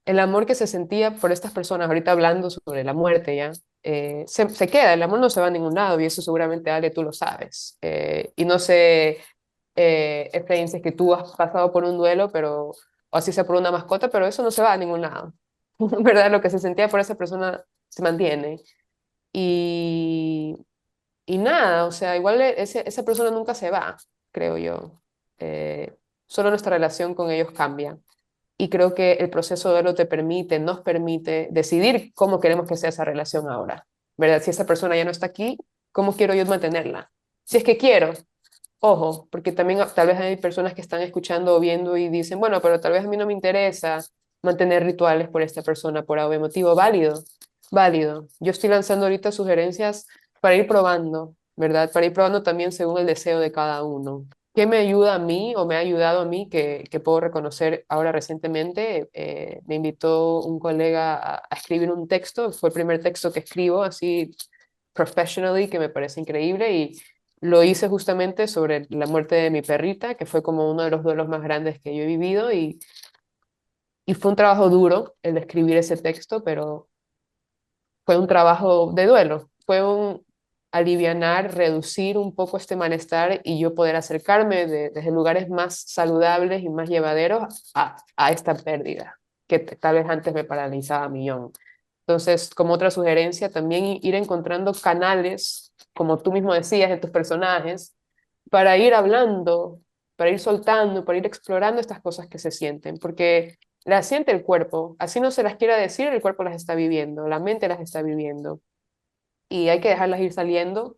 el amor que se sentía por estas personas, ahorita hablando sobre la muerte ya, se queda, el amor no se va a ningún lado y eso seguramente Ale tú lo sabes. Y no sé, Efraín, si es que tú has pasado por un duelo, pero, o así sea por una mascota, pero eso no se va a ningún lado. ¿Verdad? Lo que se sentía por esa persona se mantiene. Y, y nada, o sea, igual esa persona nunca se va, creo yo. Solo nuestra relación con ellos cambia. Y creo que el proceso de duelo te permite, nos permite decidir cómo queremos que sea esa relación ahora, ¿verdad? Si esa persona ya no está aquí, ¿cómo quiero yo mantenerla? Si es que quiero, ojo, porque también tal vez hay personas que están escuchando o viendo y dicen, bueno, pero tal vez a mí no me interesa mantener rituales por esta persona por algún motivo válido, válido. Yo estoy lanzando ahorita sugerencias para ir probando, ¿verdad? Para ir probando también según el deseo de cada uno. ¿Qué me ayuda a mí o me ha ayudado a mí que puedo reconocer ahora recientemente? Me invitó un colega a escribir un texto, fue el primer texto que escribo así professionally, que me parece increíble y lo hice justamente sobre la muerte de mi perrita, que fue como uno de los duelos más grandes que yo he vivido y fue un trabajo duro el de escribir ese texto, pero fue un trabajo de duelo, fue un alivianar, reducir un poco este malestar y yo poder acercarme desde lugares más saludables y más llevaderos a esta pérdida, que tal vez antes me paralizaba a millón. Entonces, como otra sugerencia, también ir encontrando canales, como tú mismo decías en tus personajes, para ir hablando, para ir soltando, para ir explorando estas cosas que se sienten, porque las siente el cuerpo, así no se las quiera decir, el cuerpo las está viviendo, la mente las está viviendo, y hay que dejarlas ir saliendo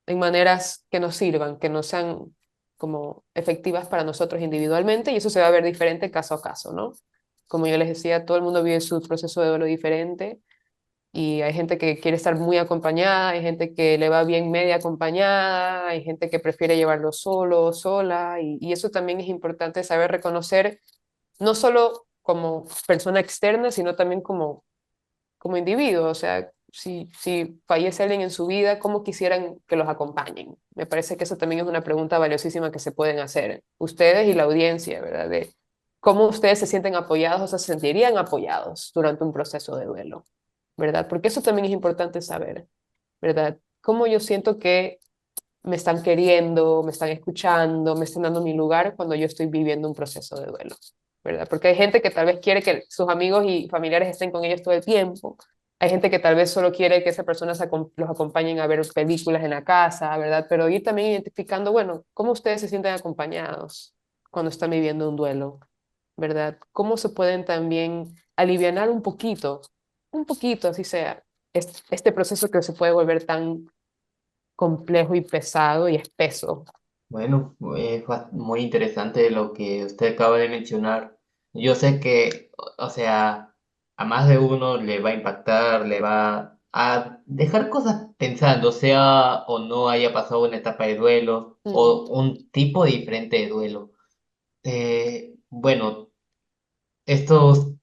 en maneras que nos sirvan, que no sean como efectivas para nosotros individualmente, y eso se va a ver diferente caso a caso, ¿no? Como yo les decía, todo el mundo vive su proceso de duelo diferente, y hay gente que quiere estar muy acompañada, hay gente que le va bien media acompañada, hay gente que prefiere llevarlo solo, sola, y eso también es importante saber reconocer, no solo como persona externa, sino también como individuo. O sea, si fallece alguien en su vida, ¿cómo quisieran que los acompañen? Me parece que eso también es una pregunta valiosísima que se pueden hacer ustedes y la audiencia, ¿verdad? De cómo ustedes se sienten apoyados o se sentirían apoyados durante un proceso de duelo, ¿verdad? Porque eso también es importante saber, ¿verdad? Cómo yo siento que me están queriendo, me están escuchando, me están dando mi lugar cuando yo estoy viviendo un proceso de duelo, ¿verdad? Porque hay gente que tal vez quiere que sus amigos y familiares estén con ellos todo el tiempo. Hay gente que tal vez solo quiere que esa persona los acompañen a ver películas en la casa, ¿verdad? Pero ir también identificando, bueno, cómo ustedes se sienten acompañados cuando están viviendo un duelo, ¿verdad? Cómo se pueden también alivianar un poquito, así sea, este proceso que se puede volver tan complejo y pesado y espeso. Bueno, es muy interesante lo que usted acaba de mencionar. Yo sé que, o sea, a más de uno le va a impactar, le va a dejar cosas pensando, sea o no haya pasado una etapa de duelo Mm, o un tipo diferente de duelo. Bueno, estos,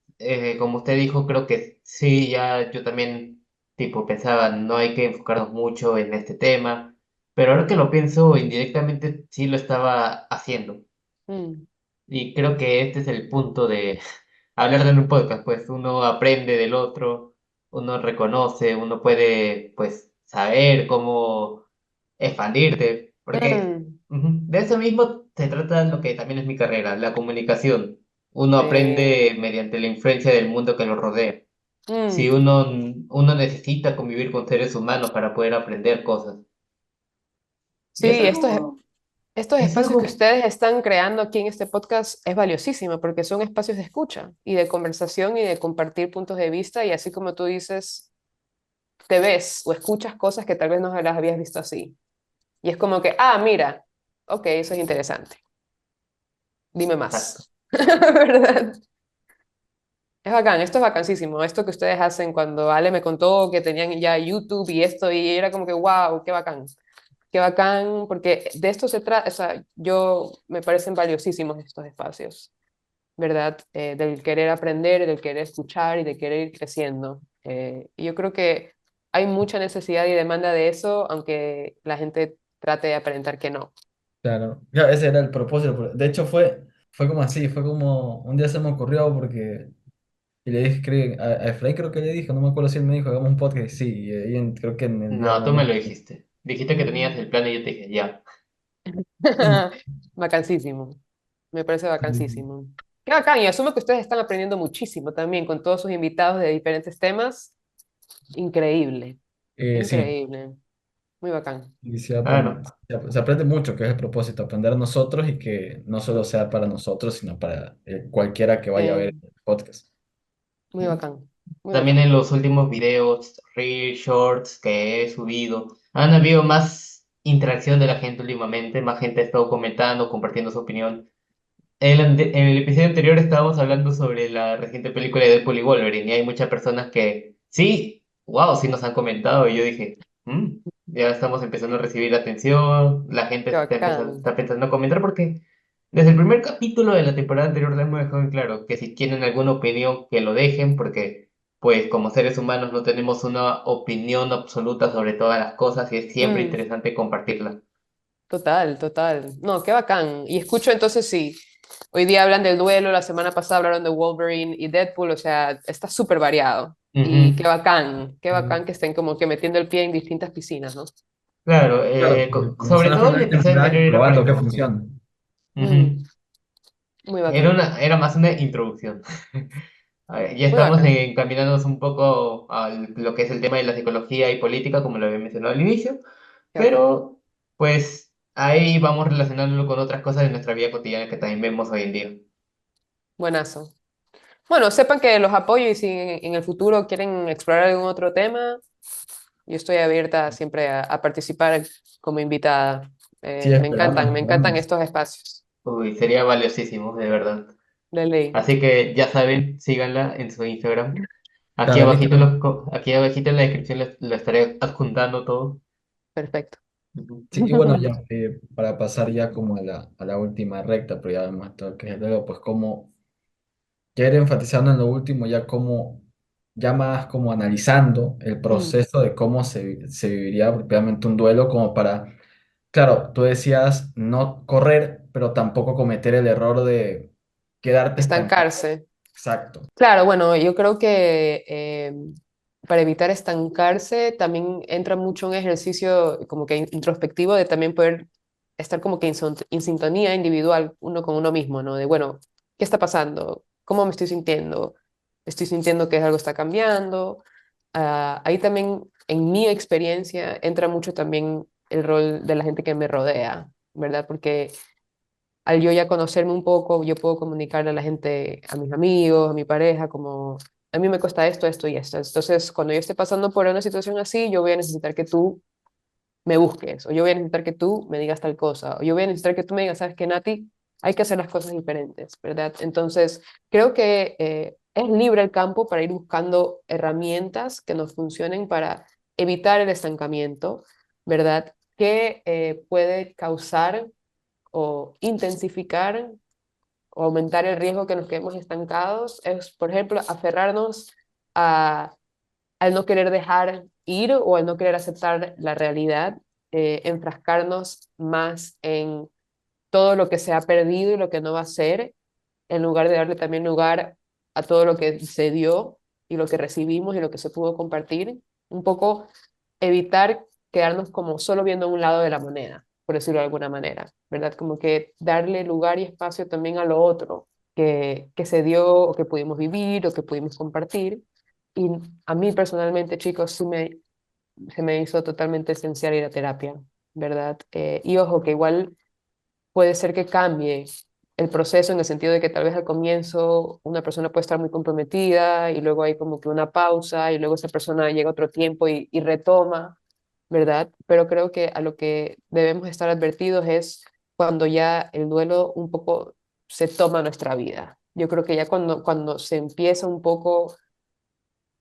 como usted dijo, creo que sí, ya yo también, tipo, pensaba, no hay que enfocarnos mucho en este tema, pero ahora que lo pienso, indirectamente sí lo estaba haciendo. mm. Y creo que este es el punto de hablar en un podcast, pues uno aprende del otro, uno reconoce, uno puede, pues, saber cómo expandirte, porque Mm, de eso mismo se trata lo que también es mi carrera, la comunicación. Uno sí, aprende mediante la influencia del mundo que lo rodea. Si mm. uno necesita convivir con seres humanos para poder aprender cosas. Y Sí, estos es espacios que algo, ustedes están creando aquí en este podcast es valiosísimo porque son espacios de escucha y de conversación y de compartir puntos de vista y así como tú dices, te ves o escuchas cosas que tal vez no las habías visto así. Y es como que, ah, mira, ok, eso es interesante, dime exacto. más, ¿verdad? Es bacán, esto es bacanísimo, esto que ustedes hacen cuando Ale me contó que tenían ya YouTube y esto y era como que, wow, qué bacán, porque de esto se trata, o sea, me parecen valiosísimos estos espacios, ¿verdad? Del querer aprender, del querer escuchar y de querer ir creciendo. Y yo creo que hay mucha necesidad y demanda de eso, aunque la gente trate de aparentar que no. Claro, ya, ese era el propósito. De hecho, fue como así, fue como un día se me ocurrió porque y le dije, a Efraín creo que le dije, no me acuerdo si él me dijo, hagamos un podcast, y sí, y ahí creo que en el día No, tú me hablamos. lo dijiste. Dijiste que tenías el plan y yo te dije, ya. Vacancísimo, me parece Sí, vacancísimo. Qué bacán, y asumo que ustedes están aprendiendo muchísimo también con todos sus invitados de diferentes temas. Increíble, sí, increíble, muy bacán. y Claro. se aprende mucho, que es el propósito, aprender a nosotros y que no solo sea para nosotros, sino para cualquiera que vaya a ver el podcast. Muy bacán, muy También bacán. en los últimos videos, Reels, Shorts que he subido, han habido más interacción de la gente últimamente, más gente ha estado comentando, compartiendo su opinión. En el episodio anterior estábamos hablando sobre la reciente película de Deadpool y Wolverine y hay muchas personas que sí, wow, sí nos han comentado y yo dije, ya estamos empezando a recibir atención, la gente Qué bacán. está pensando a comentar porque desde el primer capítulo de la temporada anterior les hemos dejado en claro que si tienen alguna opinión que lo dejen porque pues como seres humanos no tenemos una opinión absoluta sobre todas las cosas y es siempre Mm, interesante compartirla. total, total. No, qué bacán. Y escucho entonces sí. Hoy día hablan del duelo, la semana pasada hablaron de Wolverine y Deadpool, o sea, está súper variado. Y Ujú. qué bacán que estén como que metiendo el pie en distintas piscinas, ¿no? Claro, Claro, porque como sobre son las todo el primeras episodio temporadas y anterior era para probando qué introducir. funciona. Mm, Ujú. muy bacán, Era más una introducción. A ver, ya muy estamos bacán. encaminándonos un poco a lo que es el tema de la psicología y política, como lo había mencionado al inicio, Qué bacán. pero pues ahí vamos relacionándolo con otras cosas de nuestra vida cotidiana que también vemos hoy en día. Buenazo. Bueno, sepan que los apoyo y si en el futuro quieren explorar algún otro tema, yo estoy abierta siempre a participar como invitada. Sí, esperamos, Me encantan esperamos. estos espacios. Uy, sería valiosísimo, de verdad. De ley. Así que ya saben, síganla en su Instagram. Claro, listo. Aquí abajito en la descripción lo estaré adjuntando todo. Perfecto. Ujú. Sí, y bueno, ya para pasar ya como a la última recta, pero ya más todo que luego, pues cómo. ya ir enfatizando en lo último, ya como, ya más como analizando el Mm, proceso de cómo se viviría propiamente un duelo, como para, claro, tú decías no correr, pero tampoco cometer el error de quedarte estancado. estancarse. Exacto. Claro, bueno, yo creo que para evitar estancarse también entra mucho un ejercicio como que introspectivo de también poder estar como que en sintonía individual uno con uno mismo, ¿no? De, bueno, ¿qué está pasando? ¿Cómo me estoy sintiendo? ¿Estoy sintiendo que algo está cambiando? Ahí también, en mi experiencia, entra mucho también el rol de la gente que me rodea, ¿verdad? Porque al yo ya conocerme un poco, yo puedo comunicarle a la gente, a mis amigos, a mi pareja, como a mí me cuesta esto, esto y esto. Entonces, cuando yo esté pasando por una situación así, yo voy a necesitar que tú me busques, o yo voy a necesitar que tú me digas tal cosa, o yo voy a necesitar que tú me digas, ¿sabes qué, Nati? Hay que hacer las cosas diferentes, ¿verdad? Entonces, creo que es libre el campo para ir buscando herramientas que nos funcionen para evitar el estancamiento, ¿verdad? Que puede causar o intensificar o aumentar el riesgo que nos quedemos estancados es, por ejemplo, aferrarnos a, al no querer dejar ir o al no querer aceptar la realidad, enfrascarnos más en todo lo que se ha perdido y lo que no va a ser, en lugar de darle también lugar a todo lo que se dio y lo que recibimos y lo que se pudo compartir, un poco evitar quedarnos como solo viendo un lado de la moneda, por decirlo de alguna manera, ¿verdad? Como que darle lugar y espacio también a lo otro que se dio o que pudimos vivir o que pudimos compartir. Y a mí personalmente, chicos, se me hizo totalmente esencial ir a terapia, ¿verdad? Y ojo, que igual puede ser que cambie el proceso en el sentido de que tal vez al comienzo una persona puede estar muy comprometida y luego hay como que una pausa y luego esa persona llega otro tiempo y retoma, ¿verdad? Pero creo que a lo que debemos estar advertidos es cuando ya el duelo un poco se toma nuestra vida. Yo creo que ya cuando se empieza un poco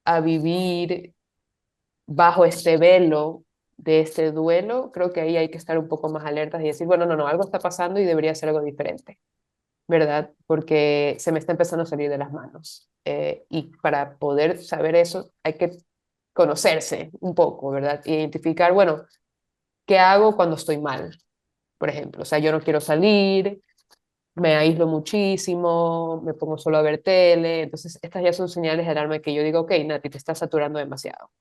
a vivir bajo este velo de este duelo, creo que ahí hay que estar un poco más alertas y decir, bueno, no, no, algo está pasando y debería ser algo diferente, ¿verdad? Porque se me está empezando a salir de las manos. Y para poder saber eso hay que conocerse un poco, ¿verdad? Identificar, bueno, ¿qué hago cuando estoy mal? Por ejemplo, o sea, yo no quiero salir, me aíslo muchísimo, me pongo solo a ver tele, entonces estas ya son señales de alarma que yo digo, ok, Nati, te estás saturando demasiado,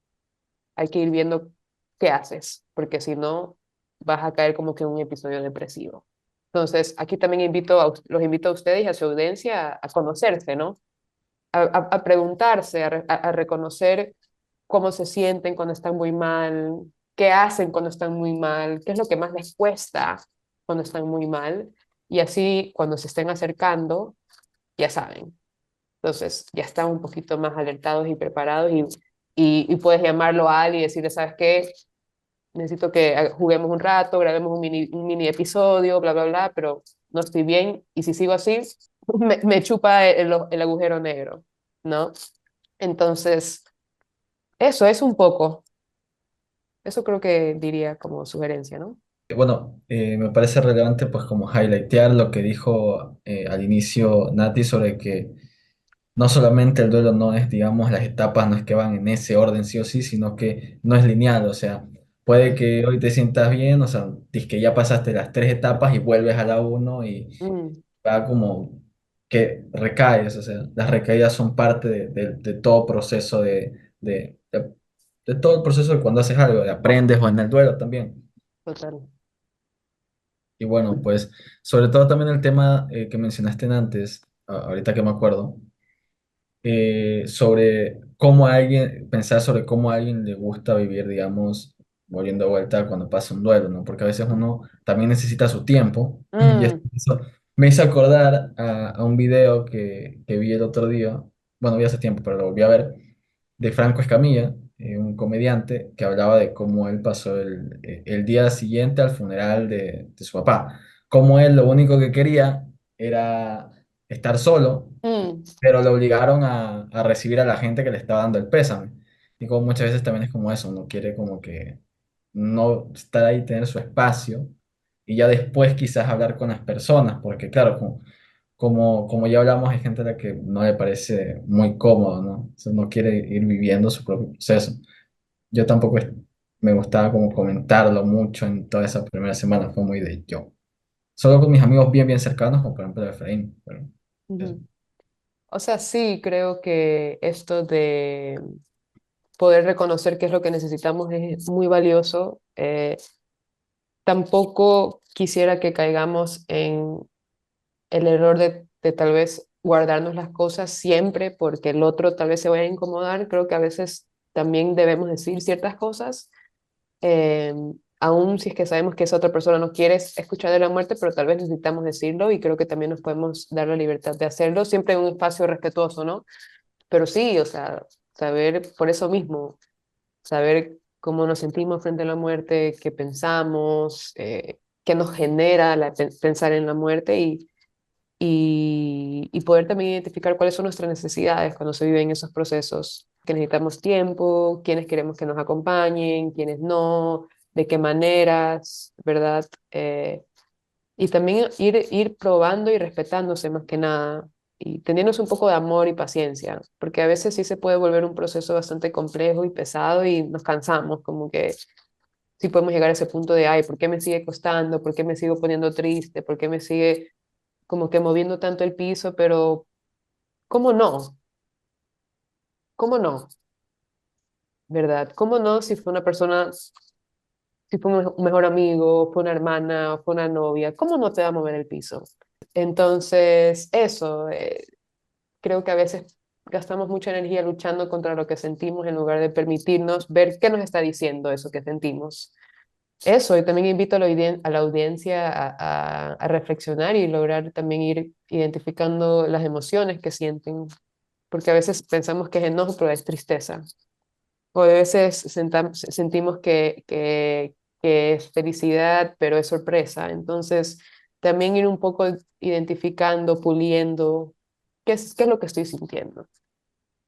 hay que ir viendo qué haces, porque si no vas a caer como que en un episodio depresivo. Entonces, aquí también los invito a ustedes y a su audiencia a conocerse, ¿no? A preguntarse, a reconocer cómo se sienten cuando están muy mal, qué hacen cuando están muy mal, qué es lo que más les cuesta cuando están muy mal, y así cuando se estén acercando, ya saben. Entonces, ya están un poquito más alertados y preparados y puedes llamarlo a alguien y decirle, ¿sabes qué? Necesito que juguemos un rato, grabemos un mini episodio, bla, bla, bla, pero no estoy bien y si sigo así, me chupa el agujero negro, ¿no? Entonces, eso es un poco, eso creo que diría como sugerencia, ¿no? Bueno, me parece relevante pues como highlightear lo que dijo al inicio Nati sobre que no solamente el duelo no es, digamos, las etapas no es que van en ese orden sí o sí, sino que no es lineal, o sea, puede que hoy te sientas bien, o sea, que ya pasaste las tres etapas y vuelves a la uno y Mm, va como que recaes, o sea, las recaídas son parte de todo proceso de todo el proceso de cuando haces algo, de aprendes o en el duelo también. total. Y bueno, pues sobre todo también el tema que mencionaste antes, ahorita que me acuerdo, sobre cómo a alguien, pensar sobre cómo a alguien le gusta vivir, digamos, volviendo de vuelta cuando pasa un duelo, ¿no? Porque a veces uno también necesita su tiempo. Y Mm, eso me hizo acordar a un video que vi el otro día, bueno, vi hace tiempo, pero lo volví a ver, de Franco Escamilla, un comediante que hablaba de cómo él pasó el día siguiente al funeral de su papá. Cómo él lo único que quería era estar solo, mm, pero lo obligaron a recibir a la gente que le estaba dando el pésame. Y como muchas veces también es como eso, uno quiere como que no estar ahí, tener su espacio y ya después quizás hablar con las personas, porque claro, como ya hablamos, hay gente a la que no le parece muy cómodo, ¿no? O sea, no quiere ir viviendo su propio proceso. Yo tampoco me gustaba como comentarlo mucho en toda esa primera semana, fue muy de yo. Solo con mis amigos bien, bien cercanos, como por ejemplo Efraín. Pero eso. Ujú. O sea, sí, creo que esto de poder reconocer qué es lo que necesitamos es muy valioso. Tampoco quisiera que caigamos en el error de tal vez guardarnos las cosas siempre porque el otro tal vez se vaya a incomodar. Creo que a veces también debemos decir ciertas cosas, eh, aun si es que sabemos que esa otra persona no quiere escuchar de la muerte, pero tal vez necesitamos decirlo y creo que también nos podemos dar la libertad de hacerlo, siempre en un espacio respetuoso, ¿no? Pero sí, o sea, saber por eso mismo, saber cómo nos sentimos frente a la muerte, qué pensamos, qué nos genera pensar en la muerte y poder también identificar cuáles son nuestras necesidades cuando se viven esos procesos, que necesitamos tiempo, quiénes queremos que nos acompañen, quiénes no, de qué maneras, ¿verdad? Y también ir probando y respetándose más que nada y teniéndose un poco de amor y paciencia, porque a veces sí se puede volver un proceso bastante complejo y pesado y nos cansamos, como que sí podemos llegar a ese punto de, ay, ¿por qué me sigue costando? ¿Por qué me sigo poniendo triste? ¿Por qué me sigue como que moviendo tanto el piso? Pero, ¿cómo no? ¿Cómo no? ¿Verdad? ¿Cómo no si fue una persona, si fue un mejor amigo, fue una hermana, fue una novia? ¿Cómo no te va a mover el piso? Entonces, eso, creo que a veces gastamos mucha energía luchando contra lo que sentimos en lugar de permitirnos ver qué nos está diciendo eso que sentimos. Eso, y también invito a a la audiencia a reflexionar y lograr también ir identificando las emociones que sienten, porque a veces pensamos que es enojo, pero es tristeza. O a veces sentimos que es felicidad, pero es sorpresa. Entonces, también ir un poco identificando, puliendo qué es lo que estoy sintiendo,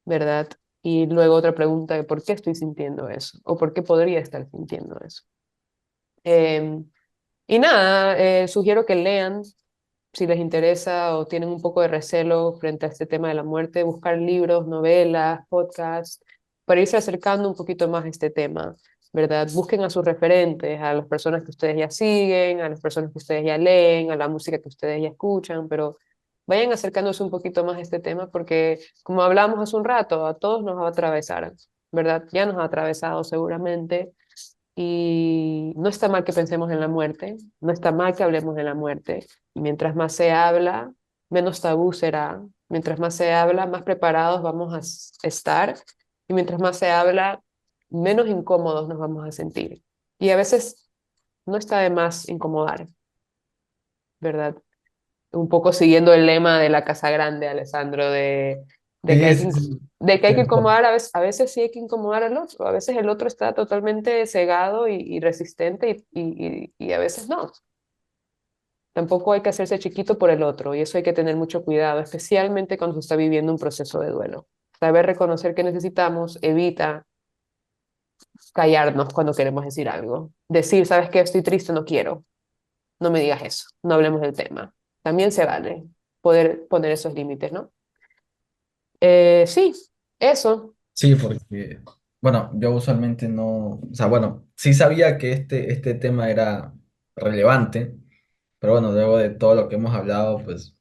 ¿verdad? Y luego otra pregunta de por qué estoy sintiendo eso o por qué podría estar sintiendo eso. Em, y nada, sugiero que lean si les interesa o tienen un poco de recelo frente a este tema de la muerte, buscar libros, novelas, podcasts, para irse acercando un poquito más a este tema, ¿verdad? Busquen a sus referentes, a las personas que ustedes ya siguen, a las personas que ustedes ya leen, a la música que ustedes ya escuchan, pero vayan acercándose un poquito más a este tema porque, como hablamos hace un rato, a todos nos va a atravesar, ¿verdad? Ya nos ha atravesado seguramente y no está mal que pensemos en la muerte, no está mal que hablemos de la muerte. Y mientras más se habla, menos tabú será. Mientras más se habla, más preparados vamos a estar. Y mientras más se habla, menos incómodos nos vamos a sentir. Y a veces no está de más incomodar, ¿verdad? Un poco siguiendo el lema de la Casa Grande, Alessandro, de que Sí, hay sí, sí. de que hay que Cierto. incomodar, a veces sí hay que incomodar al otro, a veces el otro está totalmente cegado y resistente y a veces no. Tampoco hay que hacerse chiquito por el otro y eso hay que tener mucho cuidado, especialmente cuando se está viviendo un proceso de duelo. Saber reconocer que necesitamos evita callarnos cuando queremos decir algo. Decir, ¿sabes qué? Estoy triste, no quiero. No me digas eso, no hablemos del tema. También se vale poder poner esos límites, ¿no? Sí, eso. Sí, porque, bueno, yo usualmente no, o sea, bueno, sí sabía que este tema era relevante, pero bueno, luego de todo lo que hemos hablado, pues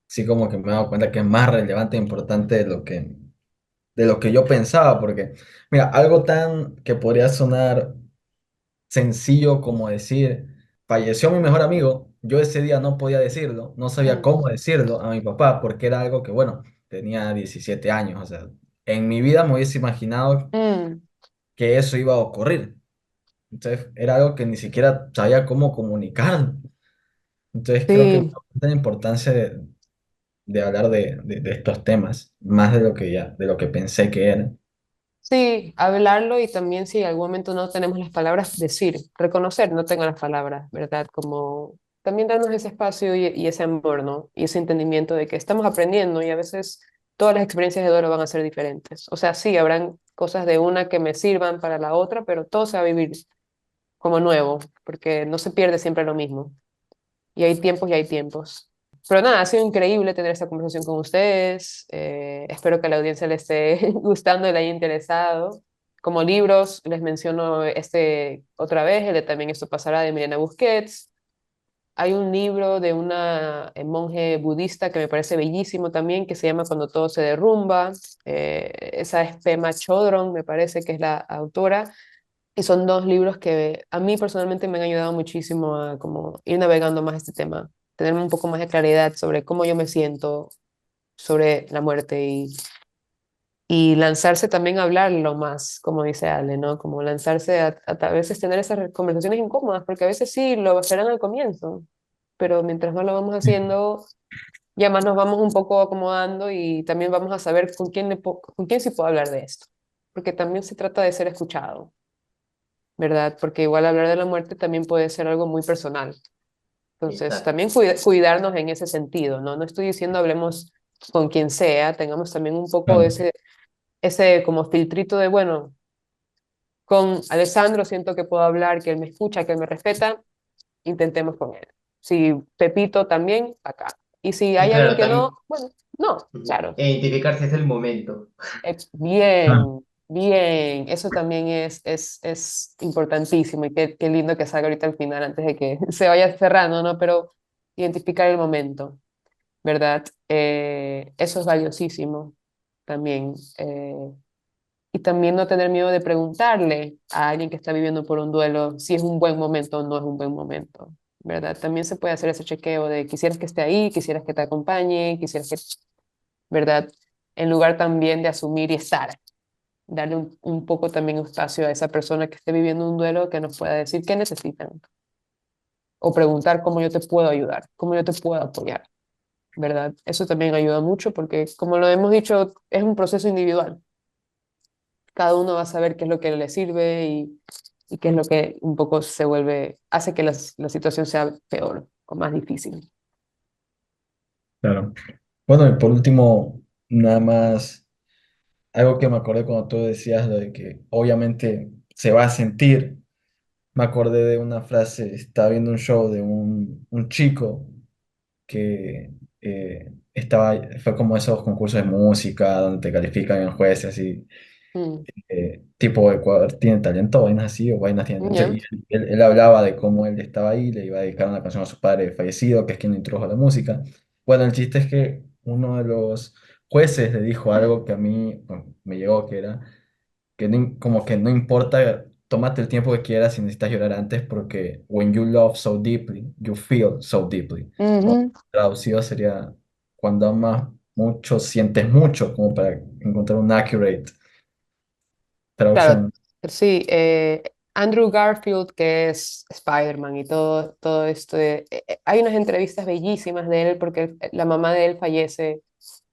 sí como que me he dado cuenta que es más relevante e importante de lo que yo pensaba, porque, mira, algo tan que podría sonar sencillo como decir, falleció mi mejor amigo, yo ese día no podía decirlo, no sabía Mm, cómo decirlo a mi papá, porque era algo que, bueno, tenía 17 años, o sea, en mi vida me hubiese imaginado mm, que eso iba a ocurrir. Entonces, era algo que ni siquiera sabía cómo comunicar. Entonces, creo que me sí, da cuenta la importancia de hablar de estos temas, más de lo que ya, de lo que pensé que era. sí, hablarlo y también si en algún momento no tenemos las palabras, decir, reconocer, no tengo las palabras, ¿verdad? Como también darnos ese espacio y ese amor, ¿no? Y ese entendimiento de que estamos aprendiendo y a veces todas las experiencias de duelo van a ser diferentes. O sea, sí, habrán cosas de una que me sirvan para la otra, pero todo se va a vivir como nuevo, porque no se pierde siempre lo mismo. Y hay tiempos y hay tiempos. Pero nada, ha sido increíble tener esta conversación con ustedes. Espero que a la audiencia le esté gustando y le haya interesado. Como libros, les menciono este otra vez, el de También esto pasará de Milena Busquets. Hay un libro de una monje budista que me parece bellísimo también, que se llama Cuando todo se derrumba. Esa es Pema Chodron, me parece que es la autora. Y son dos libros que a mí personalmente me han ayudado muchísimo a como ir navegando más este tema, tener un poco más de claridad sobre cómo yo me siento sobre la muerte y lanzarse también a hablarlo más, como dice Ale, ¿no? Como lanzarse a veces tener esas conversaciones incómodas, porque a veces sí lo serán al comienzo, pero mientras más lo vamos haciendo, ya más nos vamos un poco acomodando y también vamos a saber con quién, con quién sí puedo hablar de esto, porque también se trata de ser escuchado. ¿Verdad? Porque igual hablar de la muerte también puede ser algo muy personal. Entonces, Exacto. también cuidarnos en ese sentido, ¿no? No estoy diciendo hablemos con quien sea, tengamos también un poco Claro, ese como filtrito de, bueno, con Alessandro siento que puedo hablar, que él me escucha, que él me respeta, intentemos con él. Si Pepito también, acá. Y si Y hay alguien claro, que no, también bueno, no, ujú, claro. identificar si es el momento. ah, Bien, bien, eso también es importantísimo y qué lindo que salga ahorita al final antes de que se vaya cerrando, ¿no? Pero identificar el momento, ¿verdad? Eso es valiosísimo también. Y también no tener miedo de preguntarle a alguien que está viviendo por un duelo si es un buen momento o no es un buen momento, ¿verdad? También se puede hacer ese chequeo de quisieras que esté ahí, quisieras que te acompañe, quisieras que, ¿verdad? En lugar también de asumir y estar darle un poco también espacio a esa persona que esté viviendo un duelo que nos pueda decir qué necesitan o preguntar cómo yo te puedo ayudar, cómo yo te puedo apoyar, ¿verdad? Eso también ayuda mucho porque, como lo hemos dicho, es un proceso individual. Cada uno va a saber qué es lo que le sirve y qué es lo que un poco se vuelve, hace que la situación sea peor o más difícil. claro. Bueno, y por último, nada más, algo que me acordé cuando tú decías lo de que obviamente se va a sentir. Me acordé de una frase, estaba viendo un show de un chico que fue como esos concursos de música donde te califican en jueces así, Mm, tipo Ecuador tiene talento, vainas así, o vainas tiene talento, ya. y él hablaba de cómo él estaba ahí, le iba a dedicar una canción a su padre fallecido, que es quien le introdujo la música. Bueno, el chiste es que uno de los jueces le dijo algo que a mí bueno, me llegó, que era que como que no importa, tómate el tiempo que quieras si necesitas llorar antes, porque when you love so deeply, you feel so deeply. O Ujú. traducido sería, cuando amas mucho, sientes mucho, como para encontrar una accurate Claro, traducción. sí. Andrew Garfield, que es Spider-Man y todo esto. Hay unas entrevistas bellísimas de él porque la mamá de él fallece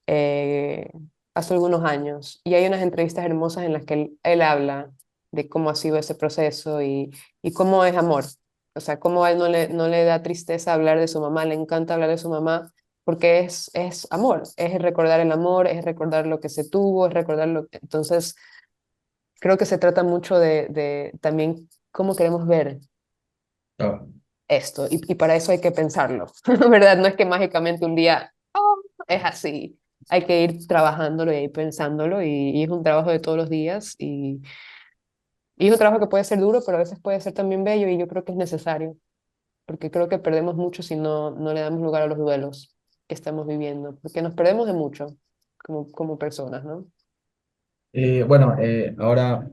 eh, hace algunos años y hay unas entrevistas hermosas en las que él habla de cómo ha sido ese proceso y cómo es amor. O sea, cómo a él no le da tristeza hablar de su mamá, le encanta hablar de su mamá porque es amor, es recordar el amor, es recordar lo que se tuvo, es recordar lo que... Entonces creo que se trata mucho de también cómo queremos ver Ah, esto y para eso hay que pensarlo, ¿verdad? No es que mágicamente un día "Oh, es así, hay que ir trabajándolo y ir pensándolo y es un trabajo de todos los días y es un trabajo que puede ser duro, pero a veces puede ser también bello y yo creo que es necesario, porque creo que perdemos mucho si no le damos lugar a los duelos que estamos viviendo, porque nos perdemos de mucho como personas, ¿no? bueno, ahora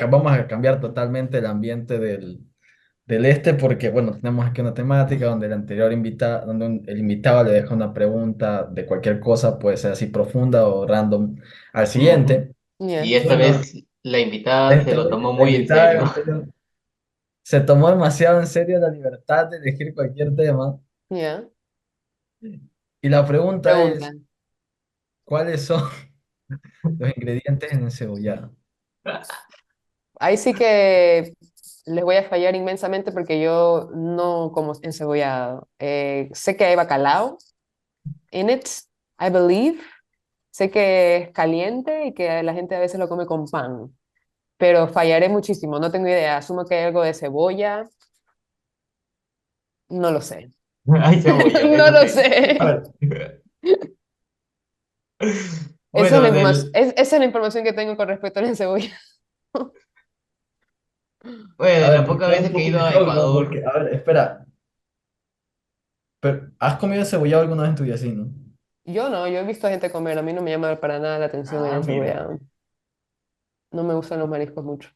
vamos a cambiar totalmente el ambiente del este porque, bueno, tenemos aquí una temática donde el anterior invitado, donde el invitado le deja una pregunta de cualquier cosa, puede ser así profunda o random al Ujú. siguiente. Ya, Y esta Bueno, vez la invitada se esta lo vez tomó la muy en invitada del serio. anterior se tomó demasiado en serio la libertad de elegir cualquier tema ya. y la pregunta Pregunta. es, ¿cuáles son los ingredientes en el cebollado? Ahí sí que les voy a fallar inmensamente porque yo no como encebollado. Sé que hay bacalao in it, I believe. Sé que es caliente y que la gente a veces lo come con pan, pero fallaré muchísimo, no tengo idea. Asumo que hay algo de cebolla, no lo sé. Hay cebolla, No eso lo sí. A sé. ver, Bueno, Esa es la información que tengo con respecto a la cebolla. bueno, a de ver, las me pocas queda un veces que he poco ido en a shock, ¿no? Porque, Ecuador, a ver, espera, pero ¿has comido cebollado alguna vez en tu vida así, no? Yo no, yo he visto a gente comer, a mí no me llama para nada la atención el ah, mira. encebollado. No me gustan los mariscos mucho.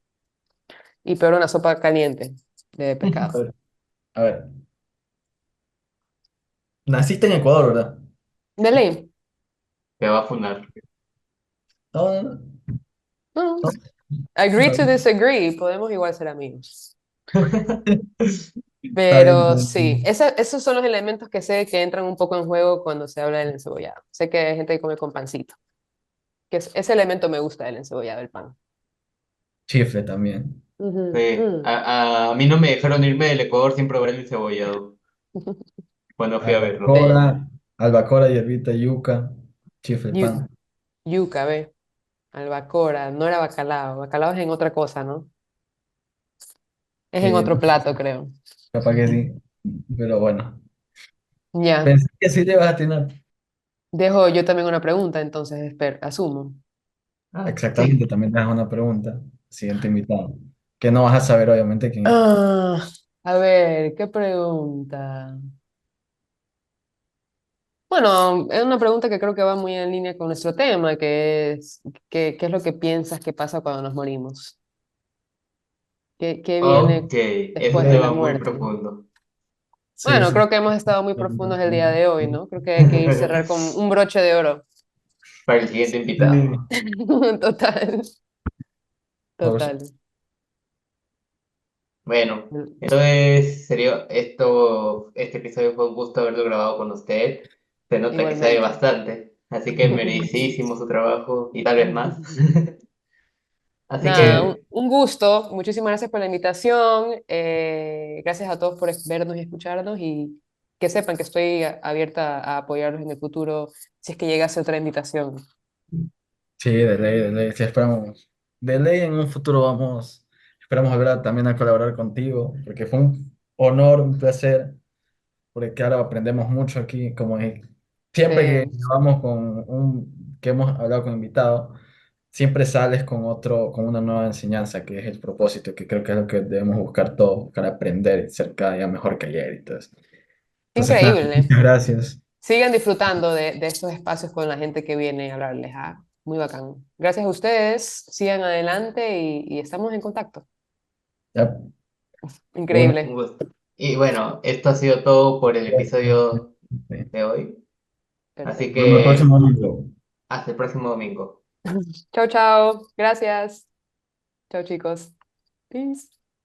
Y peor una sopa caliente de A pescado. ver, a ver, naciste en Ecuador, ¿verdad? De ley. Te va a funar. No, no, No. no, Agree no, to no. disagree. Podemos igual ser amigos. Está bien, está Pero sí, bien. esos son los elementos que sé que entran un poco en juego cuando se habla del encebollado. Sé que hay gente que come con pancito, ese elemento me gusta del encebollado, el pan. Chifle también. Ujú, Sí, mm. a mí no me dejaron irme del Ecuador sin probar el cebollado cuando fui a verlo. Sí. Albacora, albacora, hierbita, yuca, chifle, Yu- pan. Yuca, ve, albacora, no era bacalao, bacalao es en otra cosa, ¿no? Es en No otro sé, plato, creo. capaz que sí, pero bueno. Ya, Pensé que sí le ibas a atinar. dejo yo también una pregunta, entonces, asumo. Ah, Exactamente, sí. también te das una pregunta. Siguiente invitado. Que no vas a saber, obviamente, quién es. Ah, a ver, ¿qué pregunta? Bueno, es una pregunta que creo que va muy en línea con nuestro tema, que es, ¿qué es lo que piensas que pasa cuando nos morimos? ¿Qué viene Ok, es después un de la tema muy muerte? profundo. Sí, Bueno, sí. creo que hemos estado muy profundos el día de hoy, ¿no? Creo que hay que ir cerrar con un broche de oro. Para el siguiente Sí, invitado. Total, por total. Bueno, entonces sería este episodio fue un gusto haberlo grabado con usted. Se nota que sabe Igualmente. bastante, así que merecidísimo su trabajo y tal vez más. Así Nada, que un gusto. Muchísimas gracias por la invitación. Gracias a todos por vernos y escucharnos y que sepan que estoy abierta a apoyarlos en el futuro si es que llegase otra invitación. sí, de ley, sí, esperamos. De ley en un futuro esperamos volver también a colaborar contigo, porque fue un honor, un placer, porque claro, aprendemos mucho aquí, siempre que Sí. vamos que hemos hablado con invitados, siempre sales con una nueva enseñanza, que es el propósito, que creo que es lo que debemos buscar todos, buscar aprender y ser cada día mejor que ayer. Entonces, nada, Increíble. muchas gracias. Sigan disfrutando de estos espacios con la gente que viene a hablarles. Ah, muy bacán. Gracias a ustedes. Sigan adelante y estamos en contacto. Ya, un Increíble. gusto. Y bueno, esto ha sido todo por el sí. episodio de hoy. Así Perfecto. Nos vemos el que próximo domingo. hasta el próximo domingo. Chao, chao. Gracias. Chao, chicos. Peace.